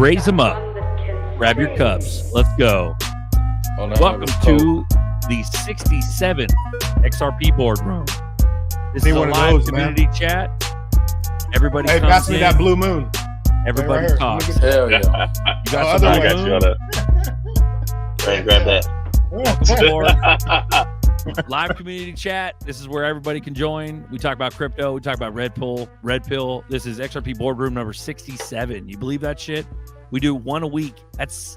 Raise them up. Grab your cups. Let's go. Welcome to the 67th XRP Boardroom. This is a live community chat. Everybody comes pass me in. that blue moon. Everybody right talks. Hell yeah. You got some I got you on that. Hey, grab that. Live community chat. This is where everybody can join. We talk about crypto. We talk about red pill. This is XRP Boardroom number 67. You believe that shit? We do one a week. That's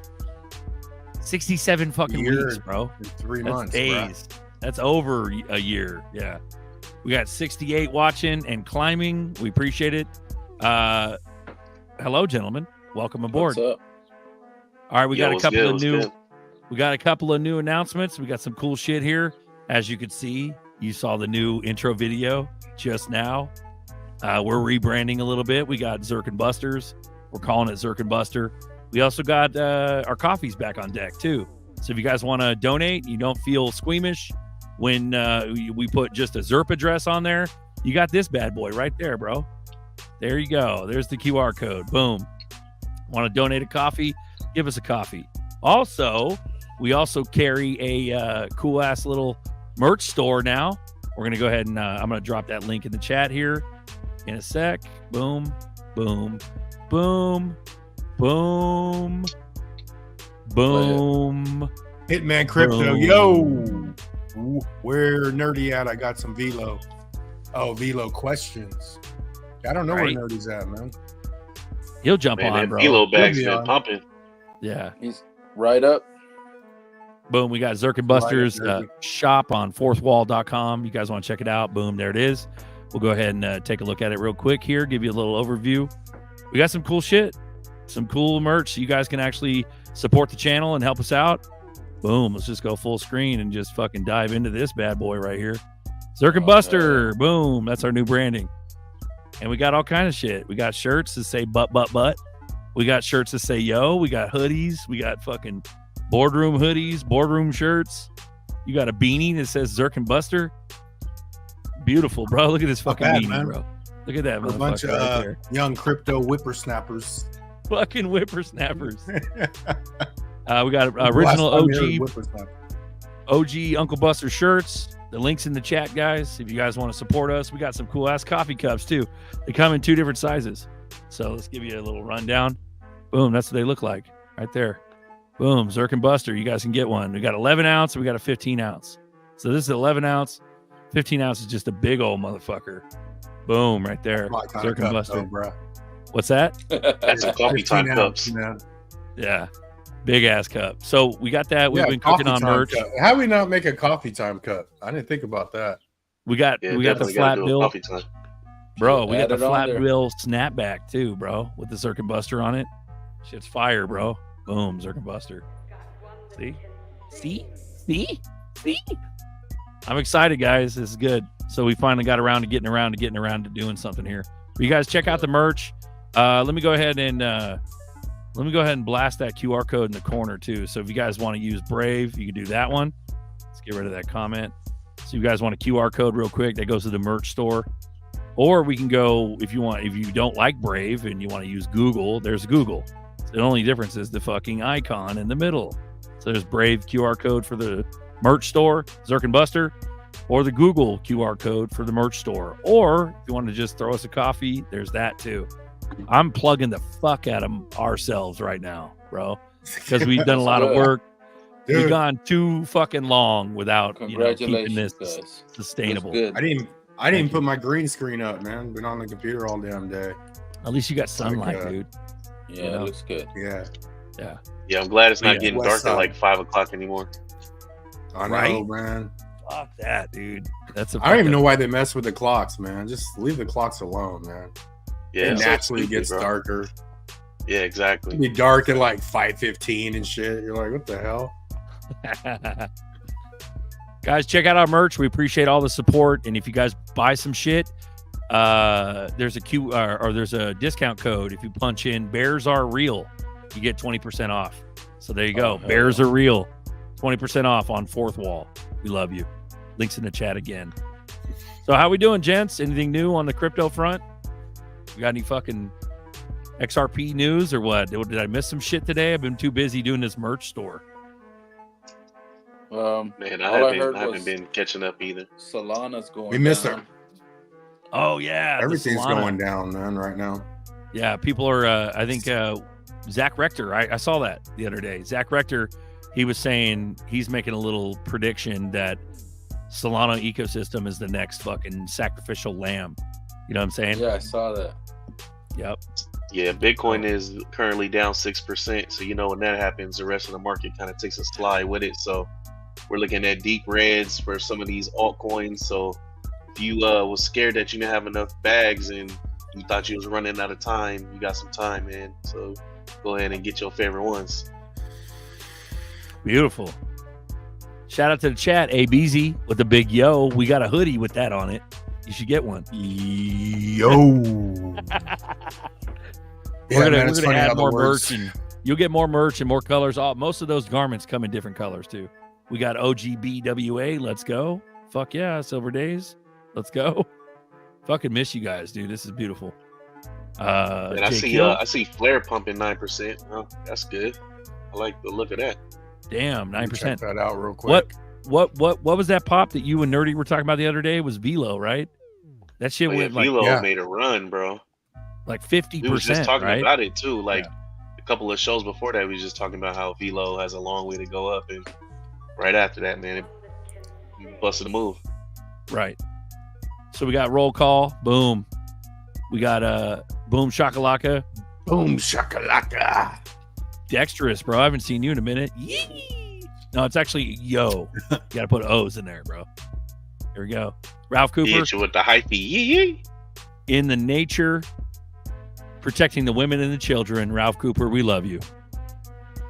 67 fucking weeks, bro. 3 months. Days. Bro. That's over a year. Yeah. We got 68 watching and climbing. We appreciate it. Hello, gentlemen. Welcome aboard. What's up? All right, we got a couple of new announcements. We got some cool shit here. As you could see, you saw the new intro video just now. We're rebranding a little bit. We got Zirkin Busters. We're calling it Zirkin Buster. We also got our coffees back on deck too. So if you guys want to donate, you don't feel squeamish when we put just a ZERP address on there, you got this bad boy right there, bro. There you go. There's the QR code. Boom. Want to donate a coffee? Give us a coffee. Also, we also carry a cool ass little merch store now. We're going to go ahead and I'm going to drop that link in the chat here in a sec. Boom, boom, boom, boom, boom. Hitman Crypto. Boom. Yo. Where Nerdy at? I got some Velo. Oh, Velo questions. I don't know where Nerdy's at, man. He'll jump on, bro. Velo bag's been pumping. Yeah. He's right up. Boom. We got Zirkin Busters shop on fourthwall.com. You guys want to check it out? Boom. There it is. We'll go ahead and take a look at it real quick here. Give you a little overview. We got some cool shit. Some cool merch. So you guys can actually support the channel and help us out. Boom. Let's just go full screen and just fucking dive into this bad boy right here. Zirkin Buster. Okay. Boom. That's our new branding. And we got all kind of shit. We got shirts that say butt. We got shirts that say yo. We got hoodies. We got fucking boardroom hoodies, boardroom shirts. You got a beanie that says Zirkin Buster. Beautiful, bro. Look at this fucking beanie, man. Bro. Look at that. A bunch of young crypto whippersnappers. Fucking whippersnappers. We got original OG Uncle Buster shirts. The link's in the chat, guys. If you guys want to support us, we got some cool ass coffee cups too. They come in 2 different sizes. So let's give you a little rundown. Boom, that's what they look like right there. Boom, Zirkin Buster. You guys can get one. We got 11 ounce. We got a 15 ounce. So this is 11 ounce. 15 ounce is just a big old motherfucker. Boom, right there. Zirkin Buster, bro. What's that? That's a coffee time cups. Yeah. Big ass cup. So we got that. We've been cooking on merch. How do we not make a coffee time cup? I didn't think about that. We got the flat bill. Bro, we got the flat bill snapback too, bro, with the Zirkin Buster on it. Shit's fire, bro. Boom, Zirkin Buster. See? I'm excited, guys. This is good. So we finally got around to getting around to doing something here. But you guys check out the merch. Let me go ahead and blast that QR code in the corner too. So if you guys want to use Brave, you can do that one. Let's get rid of that comment. So you guys want a QR code real quick, that goes to the merch store. Or we can go, if you don't like Brave and you want to use Google, there's Google. The only difference is the fucking icon in the middle. So there's Brave QR code for the merch store, Zirkin Buster, or the Google QR code for the merch store. Or if you want to just throw us a coffee, there's that too. I'm plugging the fuck out of ourselves right now, bro, because we've done a lot of work. Dude. We've gone too fucking long without keeping this sustainable. I didn't put my green screen up, man. Been on the computer all damn day. At least you got sunlight, dude. Yeah, it looks good. Yeah. Yeah, I'm glad it's not getting dark at like 5 o'clock anymore. I know, man. Fuck that, dude. I don't even know why they mess with the clocks, man. Just leave the clocks alone, man. Yeah, it naturally gets darker. Yeah, exactly. It'd be dark at like 5:15 and shit. You're like, what the hell? Guys, check out our merch. We appreciate all the support. And if you guys buy some shit, there's a discount code. If you punch in Bears Are Real, you get 20% off. So there you go. Bears Are Real. 20% off on Fourth Wall. We love you. Links in the chat again. So how we doing, gents? Anything new on the crypto front? We got any fucking XRP news or what? Did I miss some shit today? I've been too busy doing this merch store. Man, I haven't been catching up either. Solana's going. We missed down. her. Oh yeah, Everything's going down, man, right now. Yeah, people are. I think Zach Rector. I saw that the other day. Zach Rector, he was saying he's making a little prediction that Solana ecosystem is the next fucking sacrificial lamb. You know what I'm saying? Yeah, I saw that. Yep. Yeah, Bitcoin is currently down 6%. So you know when that happens, the rest of the market kind of takes a slide with it. So we're looking at deep reds for some of these altcoins. So if you was scared that you didn't have enough bags and you thought you was running out of time, you got some time, man. So go ahead and get your favorite ones. Beautiful. Shout out to the chat, ABZ with the big yo. We got a hoodie with that on it. You should get one. Yo. We're gonna add more merch, and you'll get more merch and more colors. Most of those garments come in different colors too. We got OGBWA. Let's go. Fuck yeah, Silver Days. Let's go. Fucking miss you guys, dude. This is beautiful. And I see Flare pumping 9%. Oh, that's good. I like the look of that. Damn, 9%. Check that out real quick. What was that pop that you and Nerdy were talking about the other day? It was Velo, right? That shit went like Velo made a run, bro. Like 50%. We was just talking right? about it too. Like a couple of shows before that, we was just talking about how Velo has a long way to go up, and right after that, man, it busted a move. Right. So we got roll call. Boom. We got boom shakalaka. Boom shakalaka. Dexterous, bro. I haven't seen you in a minute. Yee! No, it's actually yo. You got to put O's in there, bro. Here we go. Ralph Cooper. Hit you with the hyphy. Yee. In the nature, protecting the women and the children. Ralph Cooper, we love you.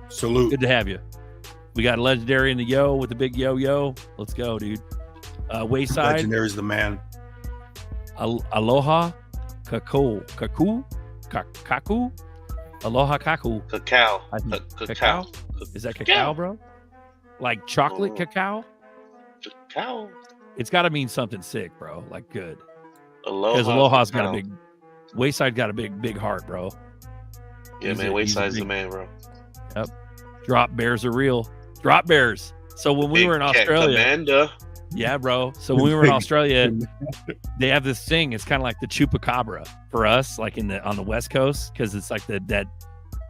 Salute. Good to have you. We got Legendary in the yo with the big yo. Let's go, dude. Wayside. Legendary's the man. Aloha. Kaku. Aloha Kaku. Cacao. Cacao? Is that cacao, bro? Like chocolate cacao? Cacao. It's got to mean something sick, bro. Like good. Aloha. Because Aloha's got a big... Wayside got a big heart, bro. Yeah, man. Wayside's the man, bro. Yep. Drop bears are real. Drop bears. So when we were in Australia... Commander. Yeah, bro. So when we were in Australia, they have this thing. It's kind of like the chupacabra for us, like on the West Coast, because it's like the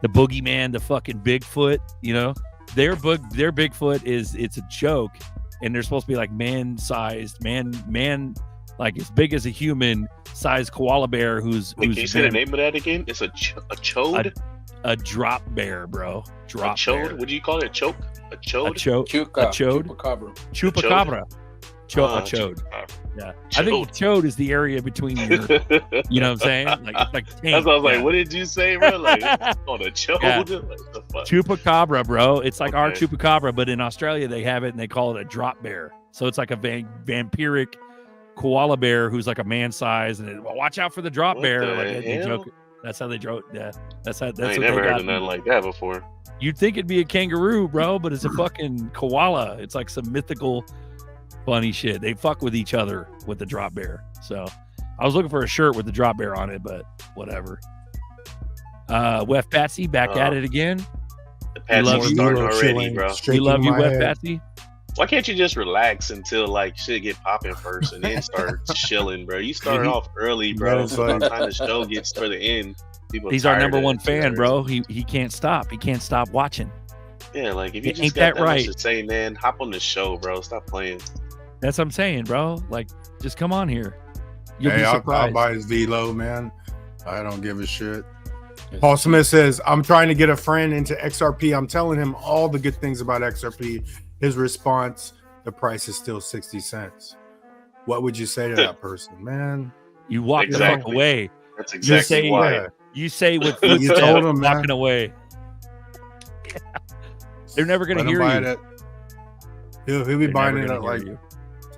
boogeyman, the fucking Bigfoot. You know, their Bigfoot it's a joke, and they're supposed to be like man-sized, man, like as big as a human-sized koala bear. Who's can you say the name of that again? It's a chode. A drop bear, bro. Drop chode. bear. What do you call it? A choke? A chode? A chode. Chupacabra. A chode. Yeah. Chode. I think chode is the area between your, you know what I'm saying? Like it's like tank. That's what I was like, what did you say, bro? Like on a chode? Yeah. Like, the fuck? Chupacabra, bro. It's like our Okay. chupacabra, but in Australia they have it and they call it a drop bear. So it's like a vampiric koala bear who's like a man size, and watch out for the drop What bear. the Like they hell? joke. That's how they joke. Yeah. That's I what ain't they never heard got. of nothing like that before. You'd think it'd be a kangaroo, bro, but it's a fucking koala. It's like some mythical funny shit. They fuck with each other with the drop bear. So I was looking for a shirt with the drop bear on it, but whatever. Wef Patsy back at it again. The Patsy love you. starting already, bro. We love you, Wef Patsy. Why can't you just relax until like shit get popping first and then start chilling, bro? You started off early, bro. Yeah, it's By like- the time the show gets to the end, people He's our tired number of one it. fan, bro. He can't stop. He can't stop watching. Yeah, like if you Ain't just that got that right? much to say, man, hop on the show, bro. Stop playing. That's what I'm saying, bro. Like, just come on here. You'll Hey, be I'll surprised. buy his Velo, man. I don't give a shit. Paul Smith says, I'm trying to get a friend into XRP. I'm telling him all the good things about XRP. His response, the price is still 60 cents. What would you say to that person, man? You walk the fuck Exactly. away. That's You exactly say, why. Yeah. You say with You footsteps, told him, man. walking away. They're never going Let to him hear buy you. it at- He'll be They're buying never it gonna at hear like you.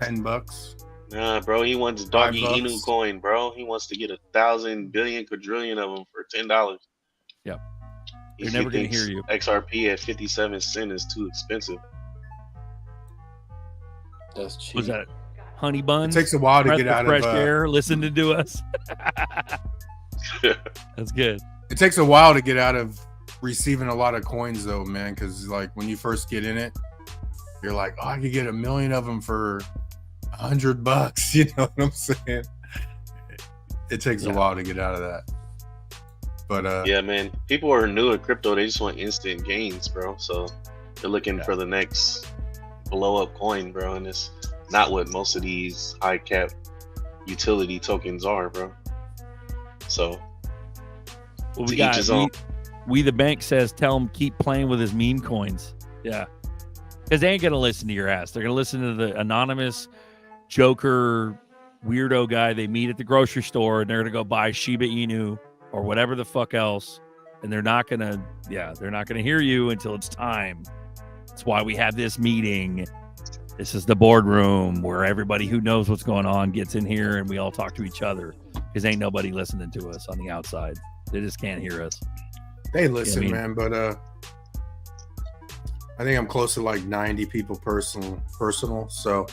$10. Nah, bro, he wants doggy $5. Inu coin, bro. He wants to get 1,000 billion quadrillion of them for $10. Yep. He They're never gonna thinks hear you. XRP at 57 cents is too expensive. That's cheap. Was that honey It buns? takes a while to Breath get of out fresh of air, listening to us. That's good. It takes a while to get out of receiving a lot of coins, though, man. Because like when you first get in it, you're like, oh, I could get 1 million of them for $100. You know what I'm saying? It takes a while to get out of that. But yeah, man, people are new to crypto. They just want instant gains, bro. So they're looking for the next blow up coin, bro. And it's not what most of these high cap utility tokens are, bro. So well, we the bank says tell him keep playing with his meme coins. Yeah, because they ain't gonna listen to your ass. They're gonna listen to the anonymous Joker weirdo guy they meet at the grocery store, and they're gonna go buy Shiba Inu or whatever the fuck else, and they're not gonna hear you until it's time. That's why we have this meeting. This is the boardroom where everybody who knows what's going on gets in here and we all talk to each other, because ain't nobody listening to us on the outside. They just can't hear us. They listen, you know what I mean? man, but I think I'm close to like 90 people personal, so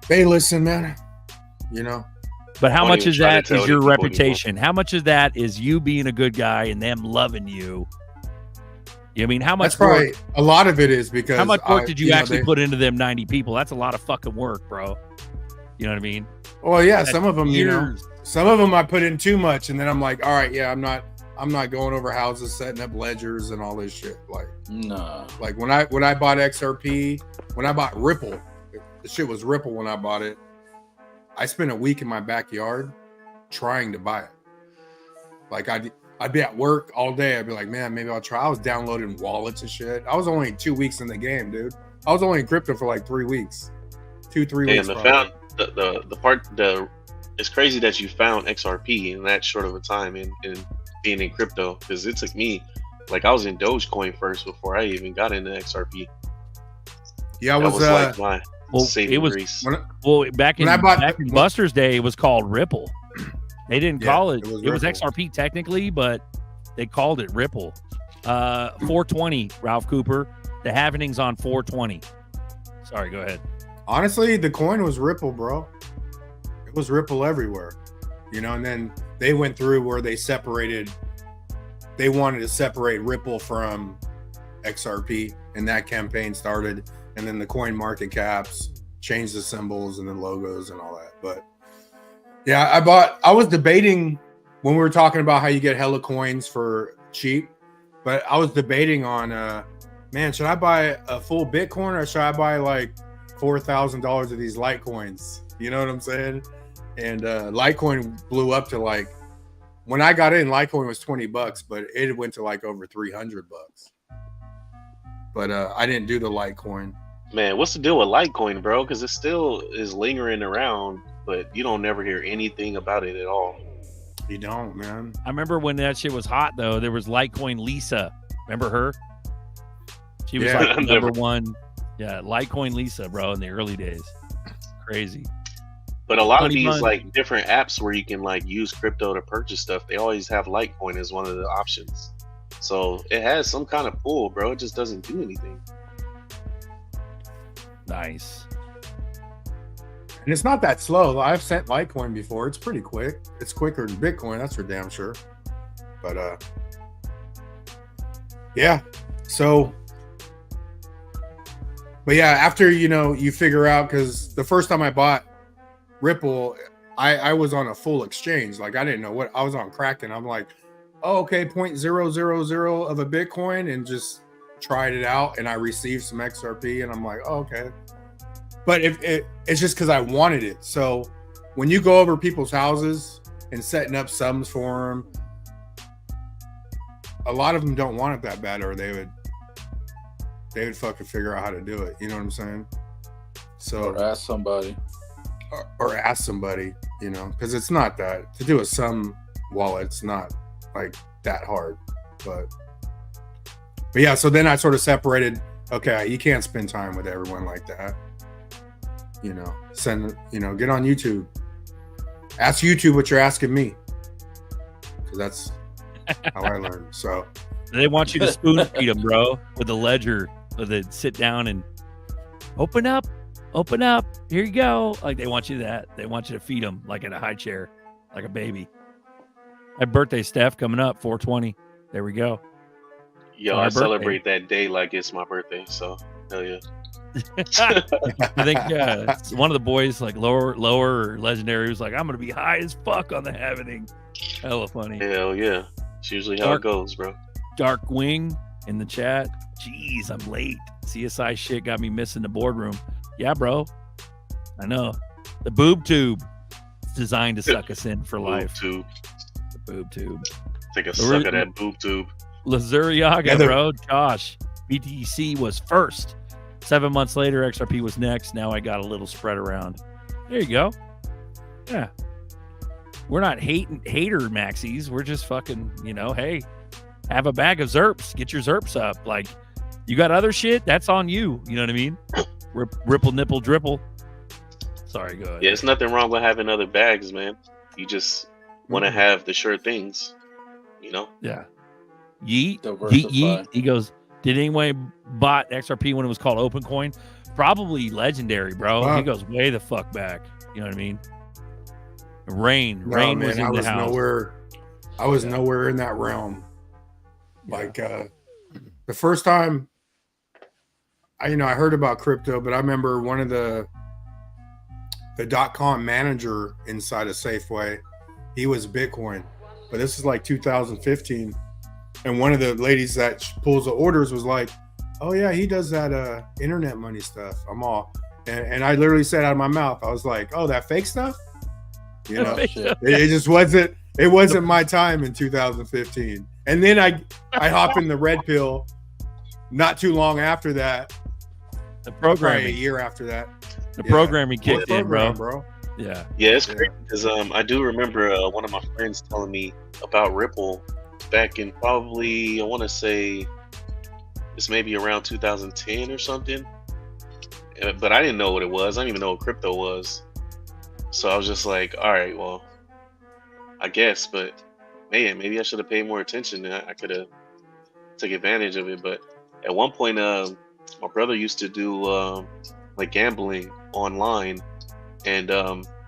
they listen, man. You know. But how much of that is your reputation? How much of that is you being a good guy and them loving you? I mean, how much? That's probably work, a lot of it is because how much work did you actually put into them 90 people? That's a lot of fucking work, bro. You know what I mean? Well, yeah, That's some of them, years. you know, some of them I put in too much, and then I'm like, all right, yeah, I'm not going over houses, setting up ledgers and all this shit. Like, nah. Like when I bought XRP, when I bought Ripple, the shit was Ripple when I bought it. I spent a week in my backyard trying to buy it. Like I'd be at work all day. I'd be like, man, maybe I'll try. I was downloading wallets and shit. I was only 2 weeks in the game, dude. I was only in crypto for like 3 weeks. 2-3 weeks. And it's crazy that you found XRP in that short of a time in being in crypto, because it took me, like, I was in Dogecoin first before I even got into XRP. Yeah, that was like my saving grace. Back in Buster's day, it was called Ripple. They didn't call it. It was XRP technically, but they called it Ripple. 420, Ralph Cooper. The halvening's on 420. Sorry, go ahead. Honestly, the coin was Ripple, bro. It was Ripple everywhere, you know. And then they went through where they separated. They wanted to separate Ripple from XRP, and that campaign started. And then the coin market caps changed the symbols and then logos and all that. But yeah, I was debating when we were talking about how you get hella coins for cheap, but I was debating on, man, should I buy a full Bitcoin or should I buy like $4,000 of these Litecoins? You know what I'm saying? And Litecoin blew up to like, when I got in, Litecoin was $20, but it went to like over $300. But I didn't do the Litecoin. Man, what's the deal with Litecoin, bro? Because it still is lingering around, but you don't never hear anything about it at all. You don't, man. I remember when that shit was hot, though. There was Litecoin Lisa. Remember her? She was like number one. Yeah, Litecoin Lisa, bro, in the early days. Crazy. But a lot of these like different apps where you can like use crypto to purchase stuff, they always have Litecoin as one of the options. So it has some kind of pull, bro. It just doesn't do anything. Nice. And it's not that slow. I've sent Litecoin before. It's pretty quick. It's quicker than Bitcoin, that's for damn sure. But yeah. So, but yeah, after you figure out, because the first time I bought Ripple, I was on a full exchange. Like I didn't know what I was on Kraken. I'm like, oh, okay, 0.000 of a Bitcoin, and just tried it out, and I received some XRP, and I'm like, oh, okay. But it's just because I wanted it. So when you go over people's houses and setting up sums for them, a lot of them don't want it that bad, or they would fucking figure out how to do it. You know what I'm saying? So or ask somebody, because it's not that to do a sum wallet. It's not like that hard, but yeah. So then I sort of separated. Okay, you can't spend time with everyone like that. Get on YouTube. Ask YouTube what you're asking me, because that's how I learned. So they want you to spoon feed them, bro, with a ledger, with a sit down and open up. Here you go. Like they want you to feed them like in a high chair, like a baby. My birthday, Steph, coming up 4/20. There we go. Yo, I celebrate that day like it's my birthday. So hell yeah. I think one of the boys, like lower or legendary, was like, "I'm gonna be high as fuck on the happening." Hella funny. Hell yeah. It's usually how it goes, bro. Dark Wing in the chat. Jeez, I'm late. CSI shit got me missing the boardroom. Yeah, bro. I know. The boob tube is designed to suck us in for life. Tube. The boob tube. Take a suck of that boob tube. Lazuriaga, bro. Josh. BTC was first. 7 months later, XRP was next. Now I got a little spread around. There you go. Yeah. We're not hater maxis. We're just fucking, hey, have a bag of Zerps. Get your Zerps up. Like, you got other shit? That's on you. You know what I mean? Ripple, nipple, dripple. Sorry, go ahead. Yeah, there's nothing wrong with having other bags, man. You just want to have the sure things, Yeah. Yeet. He goes, did anyone bought XRP when it was called OpenCoin? Probably legendary, bro. Wow. He goes way the fuck back. You know what I mean? Rain was in I the was house. nowhere in that realm. Like the first time I heard about crypto, but I remember one of the .com manager inside of Safeway, he was Bitcoin, but this is like 2015. And one of the ladies that pulls the orders was like, "Oh yeah, he does that internet money stuff." I'm all, and I literally said out of my mouth, I was like, "Oh, that fake stuff." It just wasn't. It wasn't my time in 2015. And then I hop in the red pill. Not too long after that, the programming, probably a year after that, the programming kicked in, bro. Yeah, it's crazy because I do remember one of my friends telling me about Ripple back in probably, I want to say it's maybe around 2010 or something, but I didn't know what it was. I didn't even know what crypto was. So I was just like, all right, well, I guess, but man, maybe I should have paid more attention. I could have took advantage of it. But at one point, my brother used to do like gambling online, and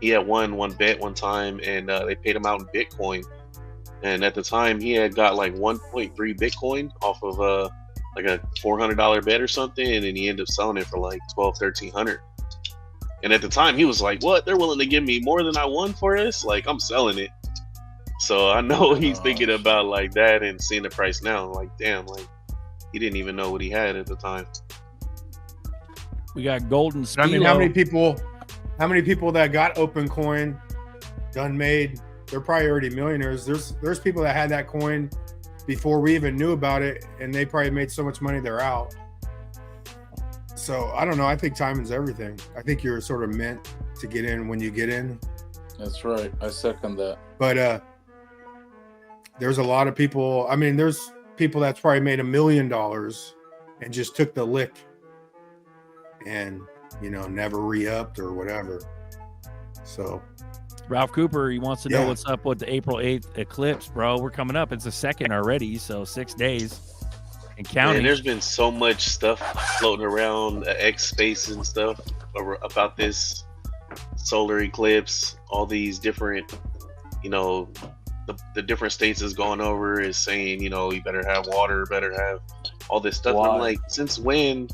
he had won one bet one time, and they paid him out in Bitcoin. And at the time, he had got like 1.3 Bitcoin off of like a $400 bet or something, and then he ended up selling it for like $1,200-1,300. And at the time, he was like, "What? They're willing to give me more than I won for this? Like, I'm selling it." So I know he's thinking about like that and seeing the price now. Like, damn, like he didn't even know what he had at the time. We got Golden Spilo. I mean, how many people that got OpenCoin done made? They're probably already millionaires. There's people that had that coin before we even knew about it, and they probably made so much money they're out. So I don't know. I think timing's everything. I think you're sort of meant to get in when you get in. That's right. I second that. But there's a lot of people. I mean, there's people that's probably made $1 million and just took the lick and never re-upped or whatever. So Ralph Cooper, he wants to know what's up with the April 8th eclipse, bro. We're coming up. It's the 2nd already, so 6 days and counting. And there's been so much stuff floating around X space and stuff about this solar eclipse. All these different, the different states is going over is saying, you better have water, better have all this stuff. And I'm like, since when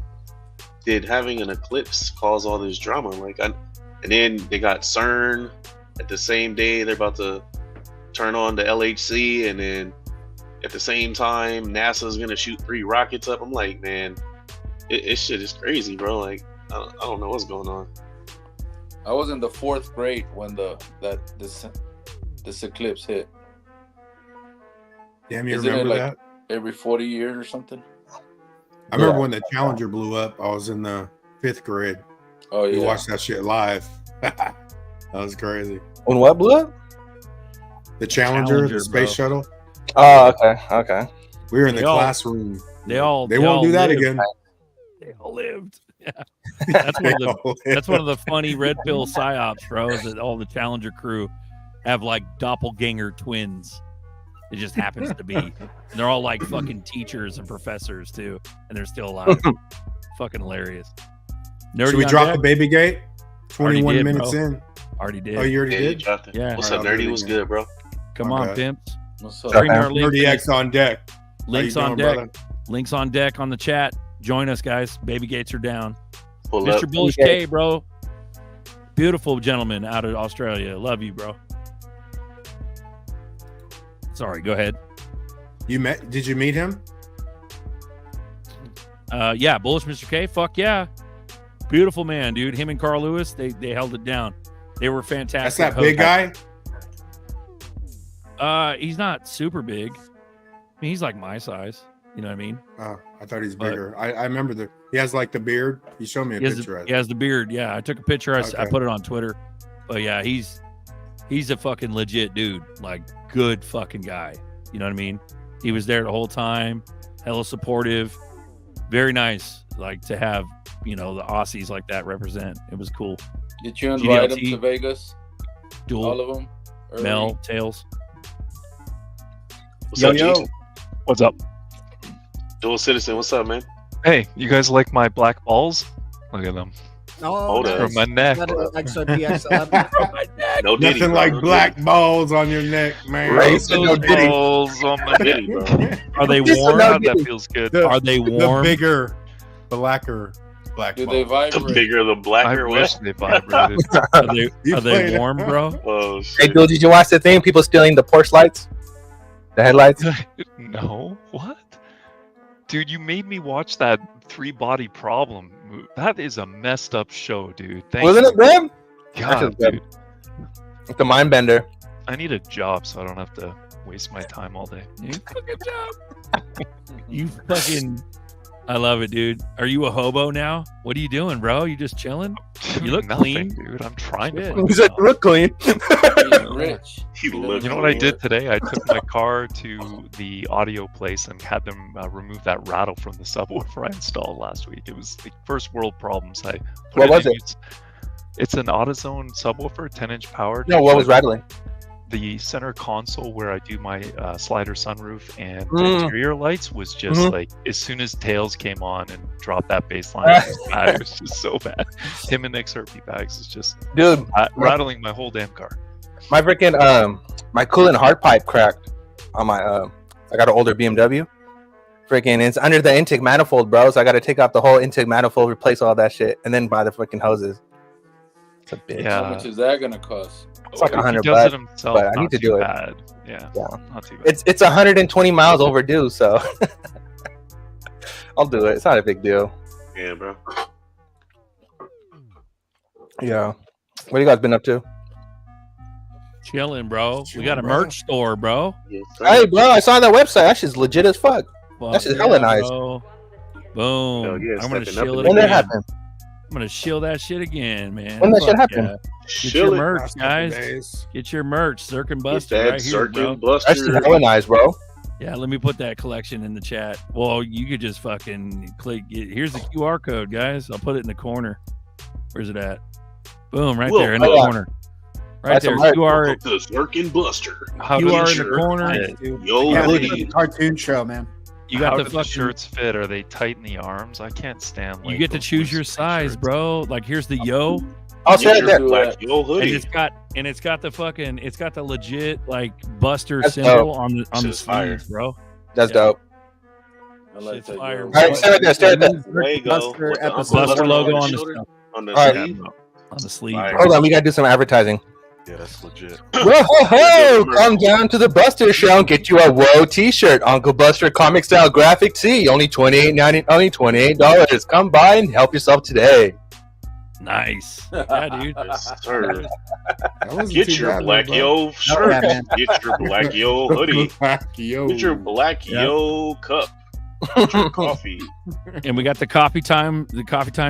did having an eclipse cause all this drama? Like, and then they got CERN. At the same day, they're about to turn on the LHC, and then at the same time, NASA's gonna shoot 3 rockets up. I'm like, man, it shit is crazy, bro. Like, I don't know what's going on. I was in the 4th grade when this eclipse hit. Damn, you remember that? Every 40 years or something? I remember when the Challenger blew up. I was in the 5th grade. Oh yeah, we watched that shit live. That was crazy. When what blew up? The Challenger, the space shuttle. Oh, okay. We were in the classroom. They won't do that again. They all lived. Yeah. That's one of the funny red pill psyops, bro, is that all the Challenger crew have like doppelganger twins. It just happens to be. And they're all like fucking teachers and professors too. And they're still alive. Fucking hilarious. Nerdy Should we drop the baby gate? 21 minutes bro. in. Already did. Oh, you already did? You dropped it. Yeah. What's up, Nerdy? What's good, bro? Come on, pimps. What's up? Premier League. 30X on deck. Links How you on doing, deck. brother? Links on deck on the chat. Join us, guys. Baby gates are down. Pull Mr. up. Bullish Okay. K, bro. Beautiful gentleman out of Australia. Love you, bro. Sorry, go ahead. Did you meet him? Yeah, Bullish Mr. K. Fuck yeah. Beautiful man, dude. Him and Carl Lewis, they held it down. They were fantastic. That's that big guy. He's not super big. I mean, he's like my size. You know what I mean? Oh, I thought he's But- bigger. I remember he has like the beard. He showed me a He has, picture. he has the beard. Yeah, I took a picture. I Okay. put it on Twitter. But yeah, he's a fucking legit dude. Like, good fucking guy. You know what I mean? He was there the whole time. Hella supportive. Very nice. Like, to have, the Aussies like that represent. It was cool. Did you invite him GDLT. to Vegas? Dual. All of them? Early? Mel, Tails. What's up, Yo. G? What's up? Dual Citizen, what's up, man? Hey, you guys like my black balls? Look at them. Oh, Hold up. From my neck. Got an XRP X11. No Diddy, Nothing bro. like No black balls on your neck, man. Right. Raise No those Diddy. balls on my Diddy, neck. bro. Are they This is warm? not- God, that feels good. The- Are they The warm? bigger, blacker black Do balls. they The vibrate? bigger, the I blacker. wish What? they vibrated. You Are played they it. warm, bro? Oh, Hey, shit. dude, did you watch the thing? People stealing the Porsche lights, the headlights. No, what? Dude, you made me watch that Three Body Problem. That is a messed up show, dude. Thank Wasn't you. it them? God, That's dude. It's a mind bender. I need a job so I don't have to waste my time all day. You fucking job. You fucking. I love it, dude. Are you a hobo now? What are you doing, bro? You just chilling? You look Nothing, clean. dude. I'm trying to Shit. find He's a like, job. look clean. He's rich. You look You know what I did today? I took my car to the audio place and had them remove that rattle from the subwoofer I installed last week. It was the first world problems. I put What was in it? use- It's an AutoZone subwoofer, 10-inch powered. No, what was rattling? The center console where I do my slider sunroof and the Mm. interior lights was just Mhm. like, as soon as Tails came on and dropped that bass line, it was bad. It was just so bad. Him and XRP bags is just Dude, rattling my whole damn car. my freaking my coolant hard pipe cracked on my I got an older BMW. Freaking, it's under the intake manifold, bro. So I got to take out the whole intake manifold, replace all that shit, and then buy the freaking hoses. It's a bitch. Yeah. How much is that gonna cost? It's like If he $100 does it himself, but I need not to too do it. bad. Yeah, Yeah. not too bad. It's 120 miles overdue, so I'll do it. It's not a big deal. Yeah, bro. Yeah. What you guys been up to? Chilling, bro. We Chilling, got a bro. merch store, bro. Yes, Hey, bro, I saw that website. That shit's legit as fuck. Fuck That's just hella nice. bro. Boom. Hell yeah, I'm gonna stepping up shill in it When again. that happened? I'm gonna shill that shit again, man. When that Fuck shit happen? yeah. Get Chill your it. merch, Last couple guys. days. Get your merch. Zirk and Get Buster that right here, bro. Zirkin That shit's Buster. hella nice, bro. Yeah, let me put that collection in the chat. Well, you could just fucking click. Here's the QR code, guys. I'll put it in the corner. Where's it at? Boom, right Whoa, there in the oh, yeah. corner. Right That's there. a merch. QR, The Zirkin Buster. How QR do in the shirts corner. fit? Yo, Yeah, hoodie. it's a cartoon show, man. You got How the do fucking. the shirts fit? Are they tight in the arms? I can't stand. You like, get to those choose your loose size, shirts. bro. Like here's the yo, I'll Get say it your there. black yo and hoodie. it's got the legit like Buster That's symbol on the Shit's fire. sleeves, bro. That's Yeah. dope. I like Shit's that. fire, yo. bro. All right, stay right there. Stay right there. There you go. Buster With the episode. Uncle Buster logo on shoulder, the on the All right. sleeve. on the sleeve. Fire. bro. Hold on, we gotta do some advertising. Yeah, that's legit. Whoa, ho, ho! Come down to the Buster Show and get you a Whoa T-shirt, Uncle Buster comic style graphic tee, only $28. Come by and help yourself today. Nice. Yeah, dude. Yes, sir. That wasn't Get too your bad, black bro. yo shirt. Yeah, man. Get your black yo hoodie. Black yo. Get your black Yeah. yo cup. Get your coffee. And we got the coffee time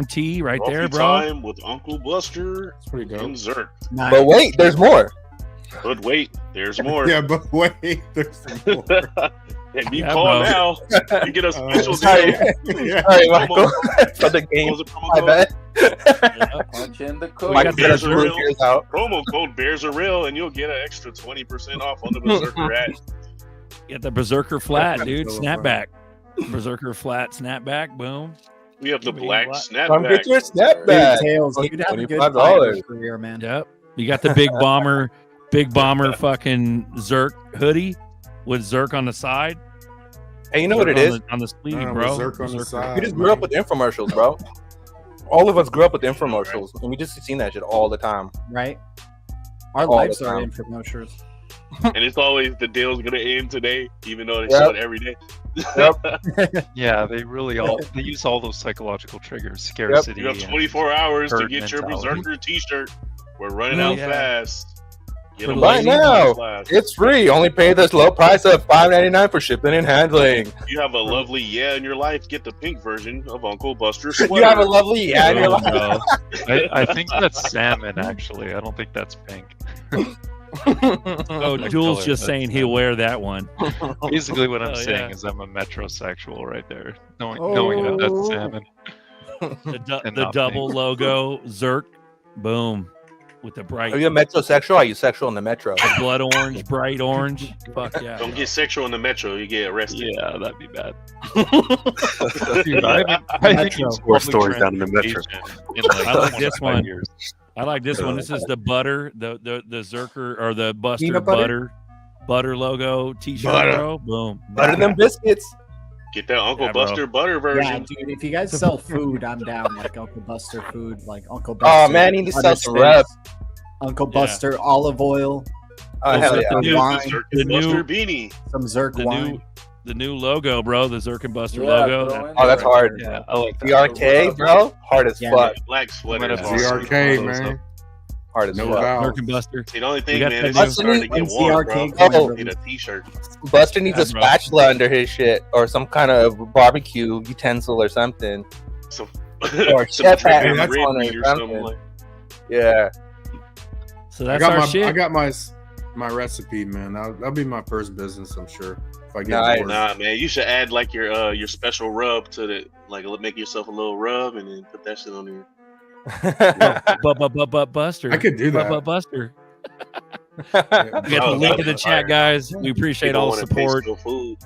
tea right there, Coffee bro. time with Uncle Buster That's pretty and dope. Zerk. Nice. But wait, there's more. But wait, there's more. Yeah, but wait, there's more. And you Yeah, call bro. now, you get a special Sorry. deal. Yeah. Sorry, Michael. For the game. What was the promo My code? bad. Punch in the We code. got Michael the said us Bears are years out. Promo code Bears are real, and you'll get an extra 20% off on the Berserker at. Get the Berserker flat, dude. Berserker Snapback. Berserker flat snapback. Boom. We have the Give me black what? Come get snapback. your Dude, snapback. Tails, you'd have a good $25. fighter career, man. Yep. You got the big bomber fucking Zerk hoodie. with Zerk on the side. Hey, you know what it Zerk is? on the sleeve, With bro. Zerk on the side. We just grew up with infomercials, bro. All of us grew up with infomercials, and we just seen that shit all the time. Right? Our All lives the are time. infomercials. And it's always the deal's gonna end today, even though they Yep. show it every day. Yeah, they really they use all those psychological triggers, scarcity. You have and 24 hours to herd get your mentality. Berserker T-shirt. We're running Oh, out yeah. fast. Get For them right ladies now. fast. It's free. Only pay this low price of $5.99 for shipping and handling. If you have a lovely yeah in your life, get the pink version of Uncle Buster sweater. You have a lovely yeah in your Oh, life. no. I think that's salmon, actually. I don't think that's pink. Oh, That Jules color, just that's saying he'll wear that one. Basically, what I'm Oh, saying yeah. is I'm a metrosexual right there. Knowing that that's salmon. And The not double pink. logo, Zerk, boom, with the bright Are you a metrosexual? Are you sexual in the metro? blood orange, bright orange. Fuck yeah. Don't get sexual in the metro, you get arrested. Yeah, that'd be bad. Dude, I haven't Metro. used War public stories down in the metro. transportation in like I like this 25 one. years. I like this one. This is the butter, the Zerker or the Buster Peanut butter? butter logo T-shirt, Butter. bro. Boom. Better than biscuits. Get that Uncle Yeah, bro. Buster butter Yeah, version. dude. If you guys sell food, I'm down. Like Uncle Buster food, like Uncle Buster. Oh man, I need to sell butter some sticks, rub. Uncle Yeah. Buster olive oil, Oh hell the yeah. new- wine, Berserker the new- Buster beanie. some Zerk The wine. new logo, bro. The Zerk and Buster Yeah, logo. throw That- in Oh, that's there. hard. Yeah, I like that. DRK, bro. Hard as Yeah, fuck. Black sweater. I'm gonna is have awesome. ZRK, man. Hard as No fuck. vowels. Zerk and Buster. See, the only We thing, got man, that is new- it's starting to get When warm, bro. CRK You coin need a T-shirt. Buster needs a Yeah, bro. spatula under his shit or some kind of barbecue utensil or something. Some, Or some chef hat tripping or red something. meat or something. Like, Yeah. So I that's got our my shit. I got my recipe, man. That'll be my first business, I'm sure. If I get Nice. bored. nah, man, you should add like your special rub to the like make yourself a little rub and then put that shit on there. But Buster. I could do that. But Buster. Yeah. We got the Oh, link in the that'd be chat, fire. guys. We appreciate People all the wanna taste support. real food.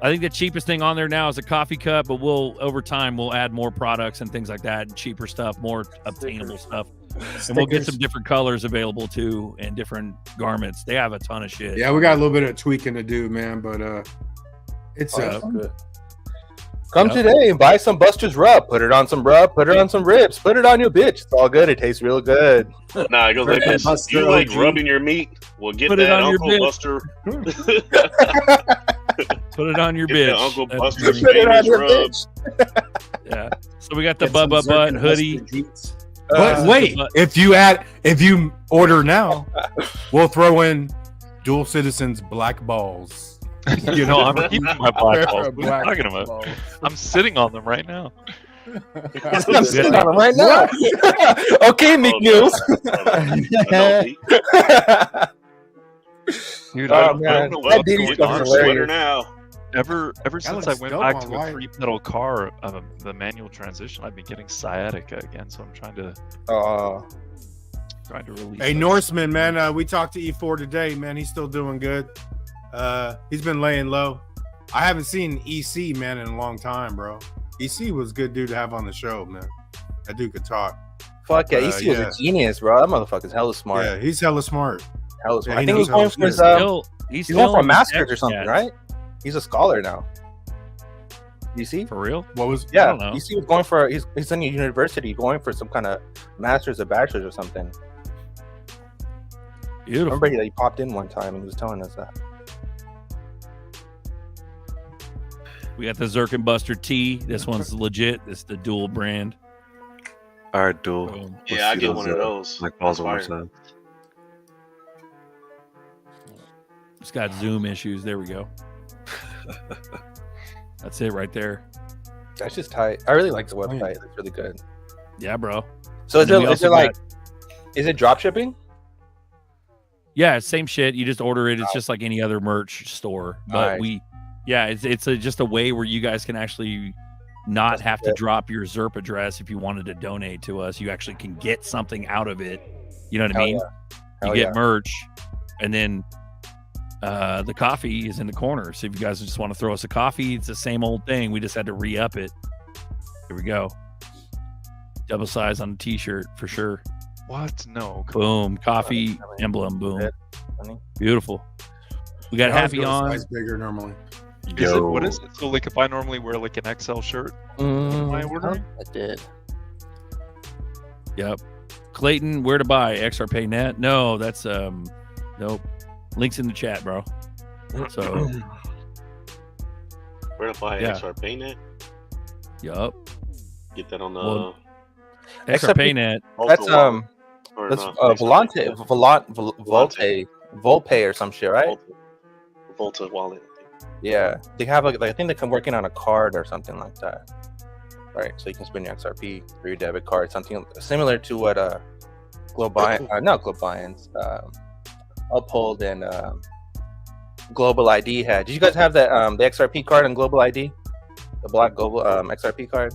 I think the cheapest thing on there now is a coffee cup, but we'll over time we'll add more products and things like that, and cheaper stuff, more obtainable stuff, and we'll get Stickers. some different colors available too, and different garments. They have a ton of shit. Yeah, we got a little bit of tweaking to do, man, but it's Come Yep. today and buy some Buster's rub. Put it on some rub. Put it on some ribs. Put it on your bitch. It's all good. It tastes real good. Nah, it goes like this. Buster You like OG. rubbing your meat? Well, get Put it that on your Uncle bitch. Buster. Put it on your Get bitch. that Uncle That's- Buster's Put it on famous your rub. bitch. Yeah. So we got the Get some Bubba Zerk Butt and hoodie. Buster jeans. but wait, if you order now, we'll throw in dual citizens black balls. You know, I'm keeping my black balls. What are you Black talking about? balls. I'm sitting on them right now. I'm sitting on them right now. Okay, Nick Oh, News. no, Pete. Dude, Oh, I don't man. know That what's Diddy going stuff's on. Your hilarious. sweater now. Ever since I looks went dope back on to a white. 3-pedal car, the manual transmission, I've been getting sciatica again. So I'm trying to release. Hey, that. Norseman, man, we talked to E4 today, man. He's still doing good. He's been laying low. I haven't seen EC, man, in a long time, bro. EC was a good dude to have on the show, man. That dude could talk. Fuck yeah, EC was yeah. a genius, bro. That motherfucker's hella smart. Yeah, he's hella smart. Hella smart. Yeah, I he think knows he's going how for to his, do it. He's he's going still for a in the master's or tech something, chat. right? He's a scholar now. You see? For real? What was? Yeah, don't know. you see, he's going for he's in a university, going for some kind of master's or bachelor's or something. I Beautiful. remember he popped in one time and he was telling us that. We got the Zerk and Buster tee. This one's legit. This is the dual brand. All right, duel. Boom. Yeah, I get one of those. Like balls on Fire. one side. It's got Zoom issues. There we go. That's it right there. That's just tight. I really like the website. It's really good. Yeah, bro. So is And then we it also like got- is it drop shipping? Yeah, it's same shit. You just order it. It's just like any other merch store. But Nice. it's just a way where you guys can actually not have to good. drop your ZERP address if you wanted to donate to us. You actually can get something out of it. You know what I Hell mean? yeah. You Hell get yeah. merch, and then the coffee is in the corner. So if you guys just want to throw us a coffee, it's the same old thing. We just had to re-up it. Here we go. Double size on the t-shirt for sure. What? No. Boom. Coffee Funny. emblem. Boom. Good. Funny. Beautiful. We got I always Happy go a on. size bigger normally. Is it, what is it? So like if I normally wear like an XL shirt, am I ordering? I did. Yep. Clayton, where to buy? XRP Net? No, that's nope. Links in the chat, bro. So Where to buy Yeah. XRP net? yup. Get that on the. Well, XRP XRP Net. That's Ultra or that's no, Volante, XRP, Volpe or some shit, right? Volta wallet. Yeah, they have like I think they come working on a card or something like that, right? So you can spend your XRP or your debit card, something similar to what Uphold and Global ID had. Did you guys have that the XRP card and Global ID, the Black Global XRP card?